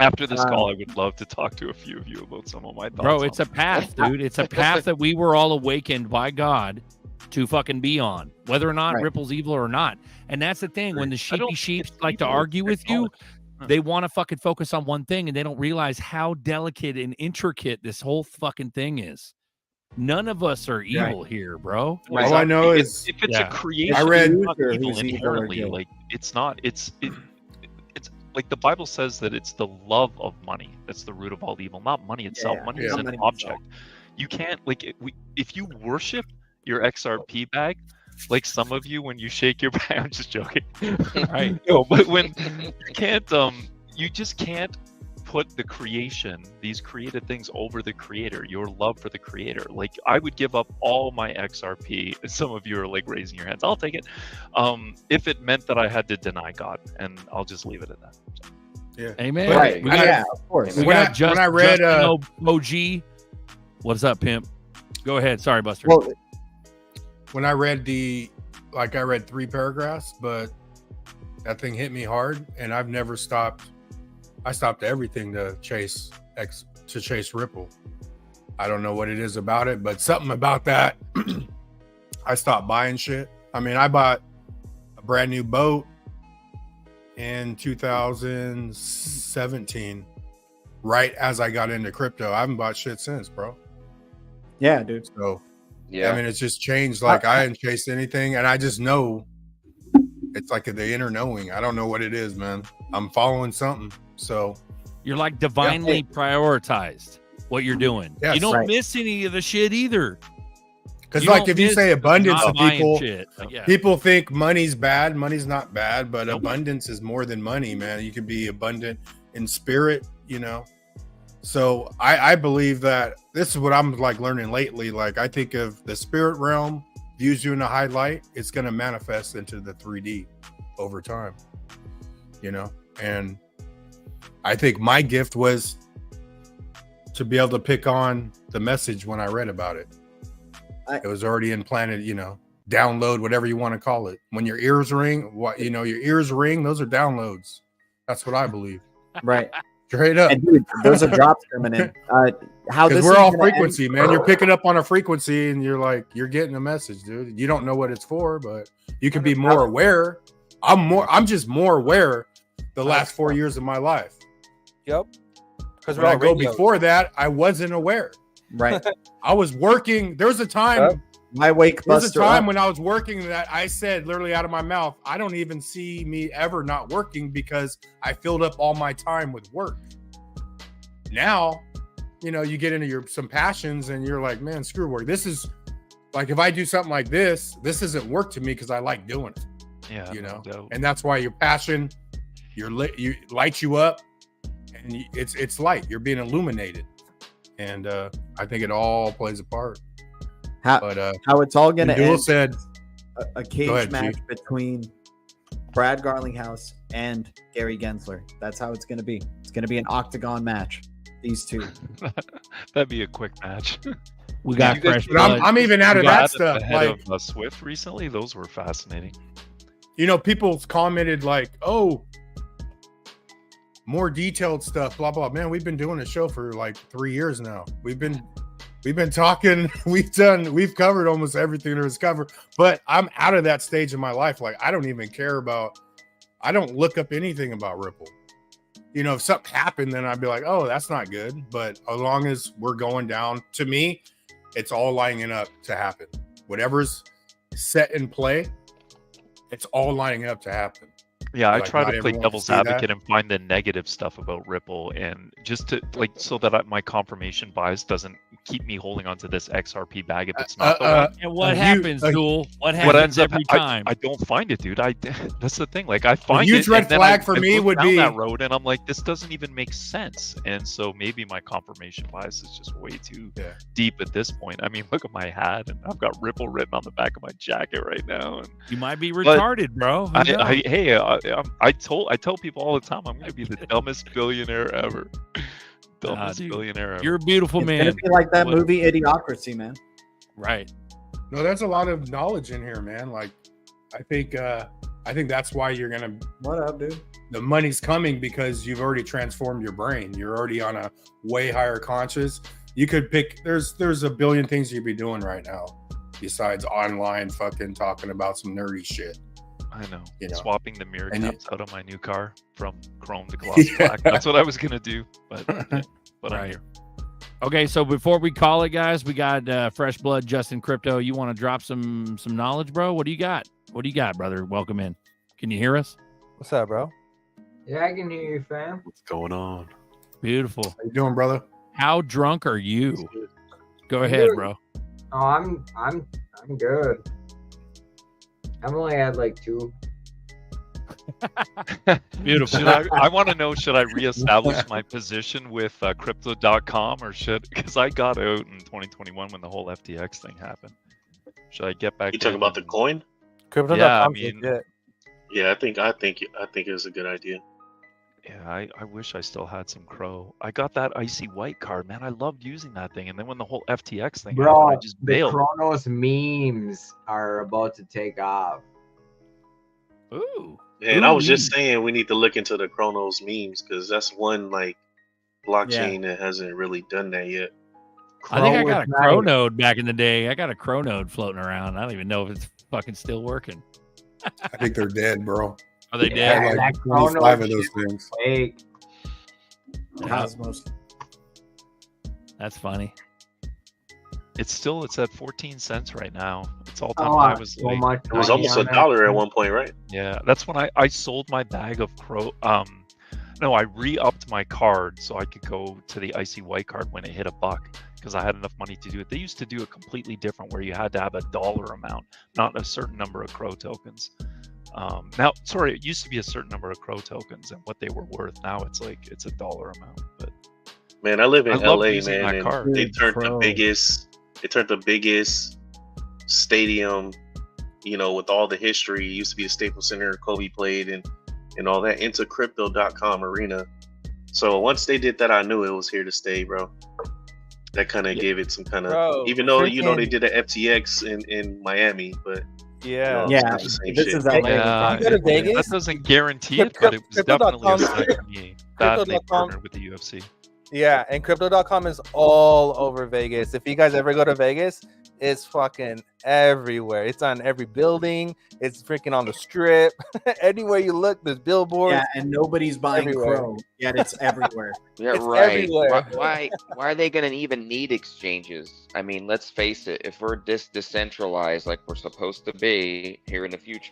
after this call, I would love to talk to a few of you about some of my thoughts. Bro, it's a path, dude. It's a path that we were all awakened by God to fucking be on, whether or not Ripple's evil or not. And that's the thing. When the sheeps like to argue with you, they want to fucking focus on one thing, and they don't realize how delicate and intricate this whole fucking thing is. None of us are evil here, bro. All I know is if it's a creation, I read it's not evil inherently. Like it's not. It's like the Bible says that it's the love of money that's the root of all evil, not money itself. Money is an object. You can't if you worship your XRP bag. Like some of you, when you shake your bag, I'm just joking, right? No, but when you can't, you just can't put the creation, these created things, over the creator. Your love for the creator. Like I would give up all my XRP. Some of you are like raising your hands. I'll take it, if it meant that I had to deny God, and I'll just leave it at that. So. Yeah, amen. Right. We got, of course. We got when I read OG. What's up, pimp? Go ahead. Sorry, Buster. Well, when I read I read 3 paragraphs, but that thing hit me hard, and I've never stopped. I stopped everything to chase Ripple. I don't know what it is about it, but something about that. I stopped buying shit. I mean, I bought a brand new boat in 2017, right as I got into crypto. I haven't bought shit since, bro. Yeah, dude. So. Yeah, I mean, it's just changed. Like I didn't chase anything, and I just know it's like the inner knowing. I don't know what it is, man. I'm following something. So you're like divinely prioritized what you're doing. Yes, you don't miss any of the shit either. Because like if you say abundance to people, people think money's bad. Money's not bad, but abundance is more than money, man. You can be abundant in spirit, So I believe that this is what I'm like learning lately. Like I think of the spirit realm views you in a high light, it's going to manifest into the 3D over time, and I think my gift was to be able to pick on the message when I read about it. It was already implanted, download, whatever you want to call it. When your ears ring, your ears ring, those are downloads. That's what I believe. Right. Straight up. And dude, those are drops coming in. Because we're all frequency, man. You're picking up on a frequency and you're getting a message, dude. You don't know what it's for, but you can be more aware. I'm just more aware the last 4 years of my life. Yep. Because when I go before that, I wasn't aware. Right. I was working. There was a time. My wake There was a time when I was working that I said literally out of my mouth, I don't even see me ever not working because I filled up all my time with work. Now, you get into some passions and you're like, man, screw work. This is like, if I do something like this isn't work to me because I like doing it. Yeah, you no know, doubt. and that's why your passion, you lights you up, and it's light. You're being illuminated, and I think it all plays a part. How it's all going to Duel end? said A cage match between Brad Garlinghouse and Gary Gensler. That's how it's going to be. It's going to be an octagon match. These two. That'd be a quick match. We got You guys- fresh But blood. I'm even out of You that got stuff. ahead Like, of Swift recently, those were fascinating. you know, people commented like, "Oh, more detailed stuff." Blah blah. Man, we've been doing a show for like 3 years now. We've been talking. We've covered almost everything there is covered. But I'm out of that stage in my life. Like, I don't even care about. I don't look up anything about Ripple. You know, if something happened, then I'd be like, "Oh, that's not good." But as long as we're going down, to me, it's all lining up to happen. Whatever's set in play, it's all lining up to happen. Yeah, I Like, try not to play everyone devil's can see that. advocate and find the negative stuff about Ripple, and just to like so that my confirmation bias doesn't keep me holding onto this XRP bag if it's not the one. And what happens, Duel? What What happens ends up every I- time? I don't find it, dude. That's the thing. Like I find huge it, red and then flag I for me look would down be- that road, and I'm like, this doesn't even make sense. And so maybe my confirmation bias is just way too deep at this point. I mean, look at my hat, and I've got Ripple written on the back of my jacket right now. And You might be but retarded, bro. Who knows? I tell people all the time I'm going to be the dumbest billionaire ever. Dumbest dude, billionaire ever. You're a beautiful It's man. going to be like that What- movie Idiocracy, man. Right. No, there's a lot of knowledge in here, man. Like, I think that's why you're gonna. What up, dude? The money's coming because you've already transformed your brain. You're already on a way higher conscious. You could pick. There's a billion things you'd be doing right now besides online fucking talking about some nerdy shit. I know. You know. Swapping the mirror And caps out of my new car from chrome to gloss black. That's what I was going to do. But I'm Right. here. Okay, so before we call it, guys, we got Fresh Blood, Justin Crypto. You want to drop some knowledge, bro? What do you got? What do you got, brother? Welcome in. Can you hear us? What's up, bro? Yeah, I can hear you, fam. What's going on? Beautiful. How you doing, brother? How drunk are you? Go ahead, Dude. bro. Oh, I'm good. I've only had like 2. Beautiful. I want to know, should I reestablish my position with crypto.com or because I got out in 2021 when the whole FTX thing happened. Should I get back You talking in about the and- coin? Crypto.com Yeah, I is mean, legit. Yeah, I think it's a good idea. yeah, I wish I still had some Crow. I got that icy white card, man. I loved using that thing. And then when the whole FTX thing happened, I Bro, just the bailed. Kronos memes are about to take off. Ooh. And I was Ooh. just saying we need to look into the Chronos memes because that's one like blockchain that hasn't really done that yet. I think I got a Crow Crow was nice. node back in the day. I got a Crow node floating around. I don't even know if it's fucking still working. I think they're dead, bro. Are they I dead? had like that Chronos 25 of those shit was things. fake. Yeah, Cosmos. that's funny. It's at 14 cents right now. It's all time Oh, high was so like, much It was money almost on that $1 at shit. one point, right? yeah, that's when I sold my bag of Crow. No, I re-upped my card so I could go to the icy white card when it hit $1 because I had enough money to do it. They used to do it completely different where you had to have a dollar amount, not a certain number of Crow tokens. Now, sorry, it used to be a certain number of Crow tokens and what they were worth. Now it's like it's a dollar amount. But Man, I live in I love LA, using man, my and card. they Dude, turned the Crow. biggest stadium, you know, with all the history. It used to be the Staples Center, Kobe played and all that into crypto.com arena. So once they did that, I knew it was here to stay, bro. That kind of gave it some kind of, Bro, even though you know they freaking- did the FTX in Miami, but Yeah. No, Yeah, it's not the same this shit. is LA. yeah, You go to that Vegas? doesn't guarantee it, but it was definitely a Crypto.com step for me that they Crypto.com partnered with the UFC. Yeah, and crypto.com is all over Vegas. If you guys ever go to Vegas, it's fucking everywhere. It's on every building. It's freaking on the strip. Anywhere you look, there's billboards. Yeah, and nobody's buying Everywhere. Crow, yet it's everywhere. Yeah, It's right. everywhere. Why are they going to even need exchanges? I mean, let's face it. If we're decentralized like we're supposed to be here in the future,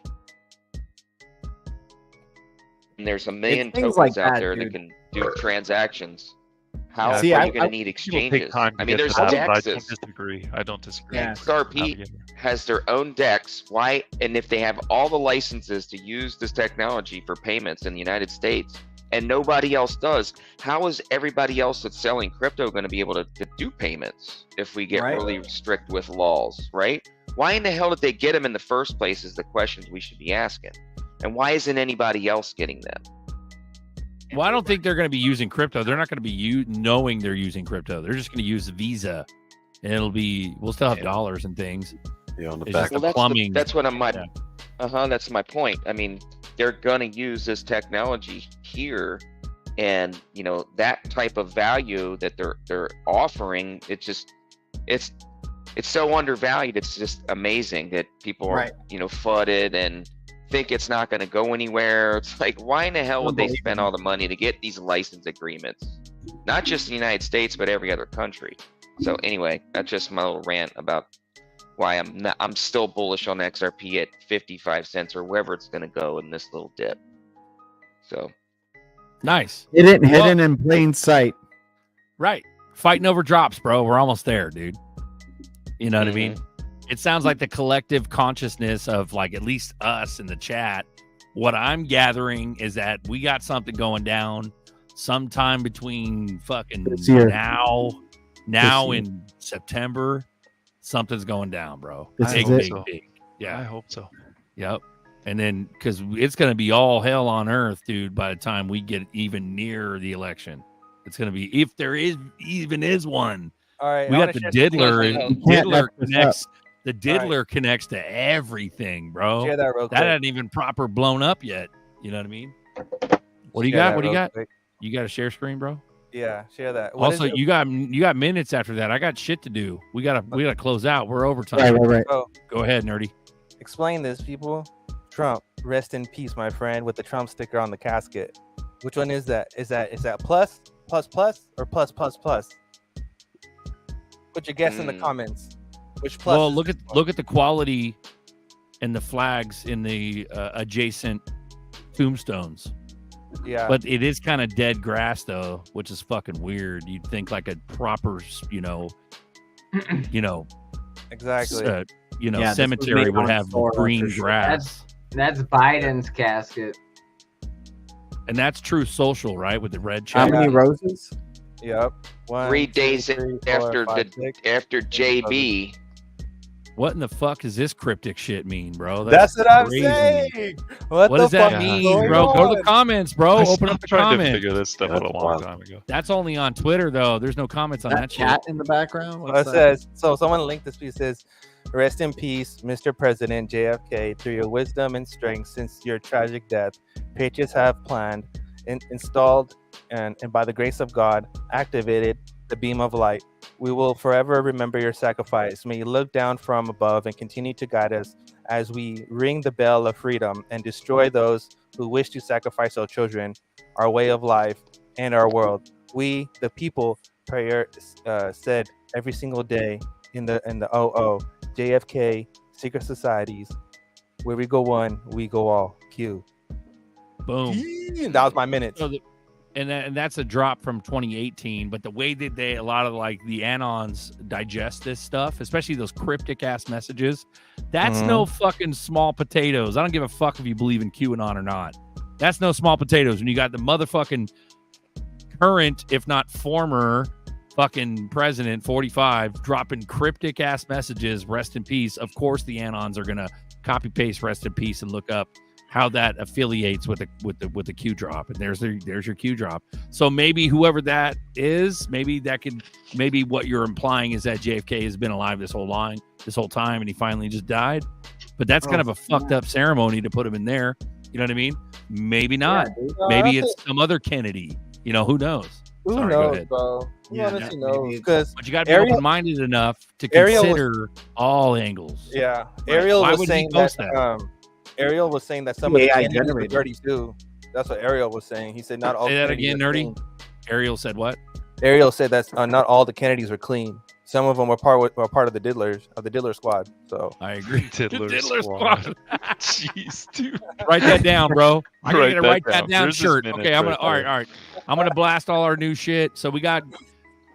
and there's a million things tokens like out that, there dude. that can do transactions. How See, are I- you going I- to need People take exchanges? time to I mean, get there's to that, but I DEXs. don't disagree. I don't disagree. Yeah. XRP has their own DEX. Why? And if they have all the licenses to use this technology for payments in the United States, and nobody else does, how is everybody else that's selling crypto going to be able to do payments if we get Right. really strict with laws, right? Why in the hell did they get them in the first place is the questions we should be asking. And why isn't anybody else getting them? Well, I don't think they're going to be using crypto. They're not going to be knowing they're using crypto. They're just going to use Visa, and we'll still have dollars and things. Yeah, on the It's back. just the plumbing. That's what I'm. Yeah. That's my point. I mean, they're gonna use this technology here, and that type of value that they're offering. It's so undervalued. It's just amazing that people are flooded and think it's not going to go anywhere. It's like, why in the hell would they spend all the money to get these license agreements? Not just the United States, but every other country. So anyway, that's just my little rant about why I'm still bullish on XRP at 55 cents or wherever it's going to go in this little dip. So Nice. Hidden in plain sight. Right. Fighting over drops, bro. We're almost there, dude. You know what I mean? Mm-hmm. It sounds like the collective consciousness of like at least us in the chat. What I'm gathering is that we got something going down sometime between fucking This year. now year. in September. Something's going down, bro. This I is hope it. so. Yeah. I hope so. Yep. And then because it's going to be all hell on earth, dude, by the time we get even near the election. It's going to be, if there even is one. All right, We I got wanna the share diddler. something. Diddler mess this connects. The diddler connects to everything, bro. Share that real That quick. hadn't even proper blown up yet. You know what I mean? What do you Share got? that What do you real got? quick. You got a share screen, bro? Yeah, share that. What is Also, it? you got minutes after that. I got shit to do. We gotta close out. We're overtime. Right. Oh, Go ahead, nerdy. explain this, people. Trump, rest in peace, my friend, with the Trump sticker on the casket. Which one is that? Is that plus, or plus? Put your guess in the comments. Which plus? Well, is look this at one? look at the quality and the flags in the adjacent tombstones. Yeah. But it is kind of dead grass though, which is fucking weird. You'd think like a proper, exactly. Yeah, this was cemetery made would on have Sora green for sure. grass. That's Biden's casket. And that's True Social, right? With the red How check. many roses? Yep. 3 days after after JB. What in the fuck does this cryptic shit mean, bro? That's what I'm crazy. saying. What What the does that fuck is mean, going bro? Go to on? the comments, bro. I Open up the tried to comments. figure this stuff out a That's long wild. time ago. That's only on Twitter, though. There's no comments on that, Cat shit. in the background. It What's that? says so. Someone linked this piece. Says, "Rest in peace, Mr. President JFK. Through your wisdom and strength, since your tragic death, patriots have planned, installed, and by the grace of God, activated the beam of light. We will forever remember your sacrifice. May you look down from above and continue to guide us as we ring the bell of freedom and destroy those who wish to sacrifice our children, our way of life, and our world. We, the people, prayer said every single day in the JFK secret societies, where we go one, we go all. Q. Boom. That was my minute. So and that's a drop from 2018. But the way that a lot of like the Anons digest this stuff, especially those cryptic ass messages, that's no fucking small potatoes. I don't give a fuck if you believe in QAnon or not. That's no small potatoes. When you got the motherfucking current, if not former, fucking president 45 dropping cryptic ass messages, rest in peace. Of course, the Anons are gonna copy paste rest in peace and look up how that affiliates with the Q drop, and there's your Q drop. So maybe whoever that is, maybe what you're implying is that JFK has been alive this whole time, and he finally just died. But that's kind of a fucked up ceremony to put him in there. You know what I mean? Maybe not. Maybe it's some other Kennedy. You know, who knows? Who Sorry, go knows, ahead. bro? Who Yeah, honestly maybe knows? it's- Because But you got to be open-minded enough to Ariel was- consider all angles. yeah, Right. Ariel Why was would he saying post that. Ariel was saying that some of the AI Kennedys were generated. dirty too. That's what Ariel was saying. He said not all. Say that Kennedys again, are nerdy. clean. Ariel said what? Ariel said that not all the Kennedys are clean. Some of them were part of the Diddler squad. So I agree. Diddler squad. squad. Jeez, dude. Write that down, bro. I gotta write that down. There's his Shirt. minutes Okay, I'm gonna. right All right. I'm gonna blast all our new shit. So we got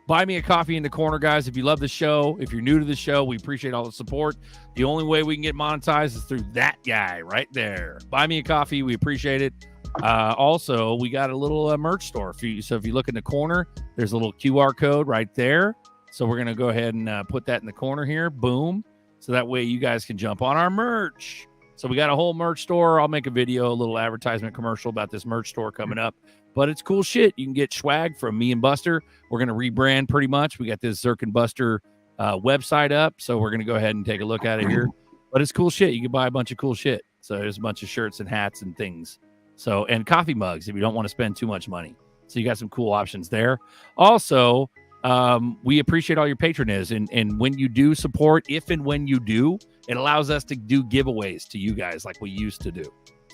Buy Me a Coffee in the corner, guys. If you love the show, if you're new to the show, we appreciate all the support. The only way we can get monetized is through that guy right there. Buy Me a Coffee. We appreciate it. Also, we got a little merch store for you. So if you look in the corner, there's a little QR code right there. So we're gonna go ahead and put that in the corner here. Boom. So that way you guys can jump on our merch. So we got a whole merch store. I'll make a video, a little advertisement commercial about this merch store coming up. But it's cool shit. You can get swag from me and Buster. We're going to rebrand pretty much. We got this Zerk and Buster website up. So we're going to go ahead and take a look at it here. But it's cool shit. You can buy a bunch of cool shit. So there's a bunch of shirts and hats and things. So, and coffee mugs if you don't want to spend too much money. So you got some cool options there. Also, we appreciate all your patronage. And when you do support, if and when you do, it allows us to do giveaways to you guys like we used to do.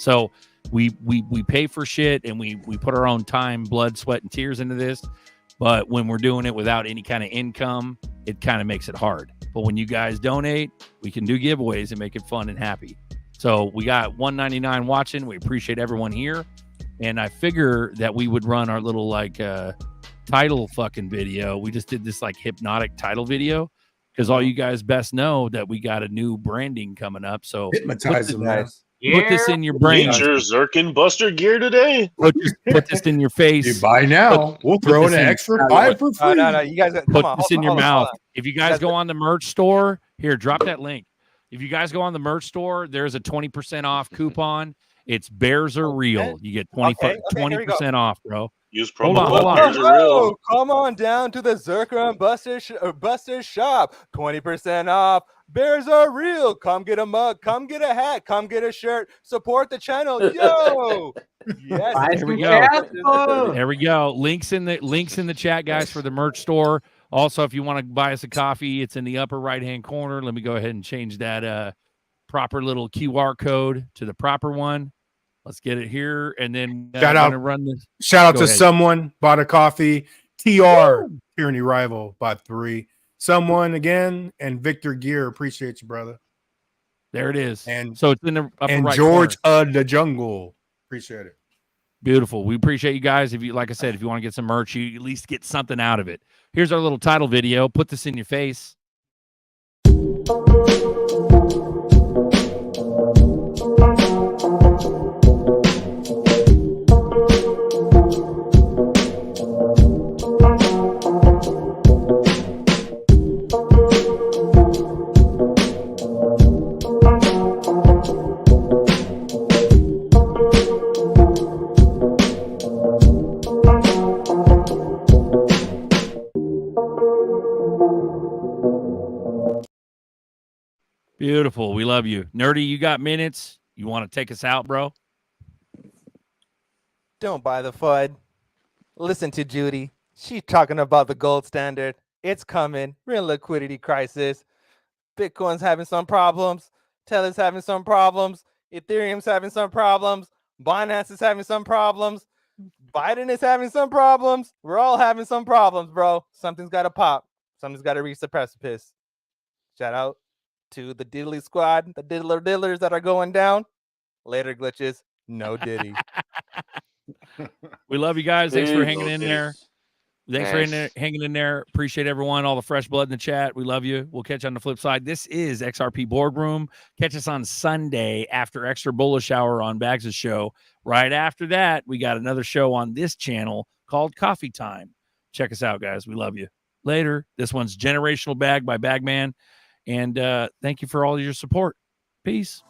So we pay for shit and we put our own time, blood, sweat, and tears into this. But when we're doing it without any kind of income, it kind of makes it hard. But when you guys donate, we can do giveaways and make it fun and happy. So we got 199 watching. We appreciate everyone here. And I figure that we would run our little title fucking video. We just did this like hypnotic title video because all you guys best know that we got a new branding coming up. So Hypnotize them, guys. Put this in your brain. Need your Zerk and Buster gear today. Put this in your face. You buy now. We'll throw in an extra 5 for free. No, you guys put this in your mouth. If you guys go on the merch store, here, drop that link. If you guys go on the merch store, there's a 20% off coupon. It's Bears Are Real. You get 20% off, bro. Use promo Hold on. Bears Are Real. Come on down to the Zerker and Buster shop. 20% off. Bears Are Real. Come get a mug. Come get a hat. Come get a shirt. Support the channel. Yo. Yes. Here we go. There we go. Links in the chat, guys, for the merch store. Also, if you want to buy us a coffee, it's in the upper right-hand corner. Let me go ahead and change that proper little QR code to the proper one. Let's get it here, and then shout out to someone bought a coffee. TR Tyranny Rival bought 3. Someone again, and Victor Gear. Appreciate you, brother. There it is. And so it's in the upper and right George corner. The Jungle. Appreciate it. Beautiful. We appreciate you guys. If you, like I said, if you want to get some merch, you at least get something out of it. Here's our little title video. Put this in your face. Beautiful. We love you. Nerdy, you got minutes? You want to take us out, bro? Don't buy the FUD. Listen to Judy. She's talking about the gold standard. It's coming. We're in a liquidity crisis. Bitcoin's having some problems. Tether's having some problems. Ethereum's having some problems. Binance is having some problems. Biden is having some problems. We're all having some problems, bro. Something's got to pop. Something's got to reach the precipice. Shout out to the Diddly squad, the diddlers that are going down. Later, glitches. No Diddy. We love you guys. Thanks for hanging in there. Thanks for hanging in there. Appreciate everyone, all the fresh blood in the chat. We love you. We'll catch you on the flip side. This is XRP Boardroom. Catch us on Sunday after Extra Bullish Hour on Bags' show. Right after that, we got another show on this channel called Coffee Time. Check us out, guys. We love you. Later. This one's Generational Bag by Bagman. And thank you for all your support. Peace.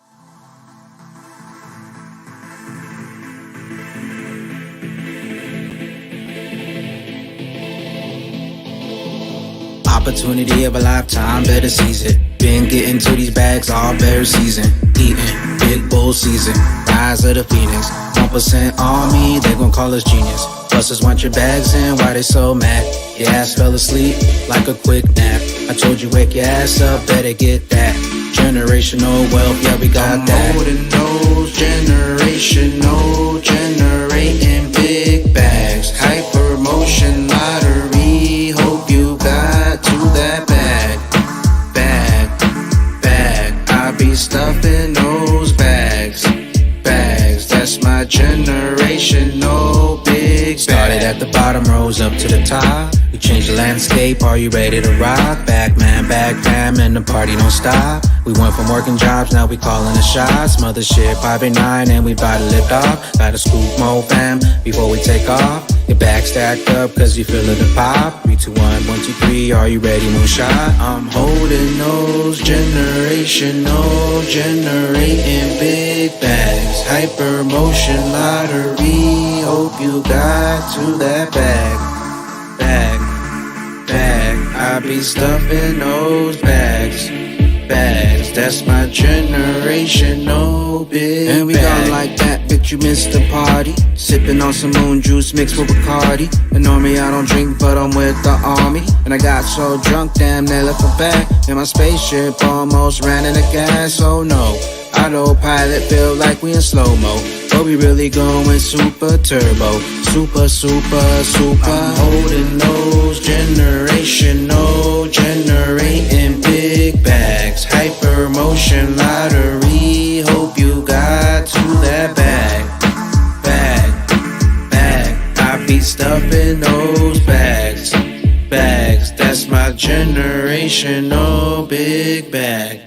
Opportunity of a lifetime, better seize it. Been getting to these bags all bear season. Eating, big bull season. Rise of the phoenix. 1% on me, they gon' call us genius. Busters want your bags in, why they so mad? Your ass fell asleep like a quick nap. I told you wake your ass up, better get that. Generational wealth, yeah, we got that. I'm holding those generational, generating big bags. Hyper motion lottery. stuffing those bags. Bags, that's my generation, no big bag. Started at the bottom, rose up to the top. We changed the landscape, are you ready to rock? Back man, back fam, and the party don't stop. We went from working jobs, now we calling the shots. Mothership 589 and we bout to lift off. Gotta scoop more fam before we take off. Your back stacked up cause you feeling the pop. 3, 2, 1, 1, 2, 3, are you ready, moonshot? I'm holding those generational, generating big bags. Hyper motion lottery, hope you got to that bag. Bag, I be stuffing those bags. Bags, that's my generation, no big and we bag. Gone like that, bitch, you missed the party. Sipping on some moon juice mixed with Bacardi. And normally I don't drink, but I'm with the army. And I got so drunk, damn, they left a bag. And my spaceship almost ran out of gas, oh no. Autopilot feel like we in slow-mo, but we really going super turbo. Super, super, super. I'm holding those generational, generating big bags. Hyper motion lottery, hope you got to that bag. Bag, I be stuffing those bags. Bags, that's my generational big bag.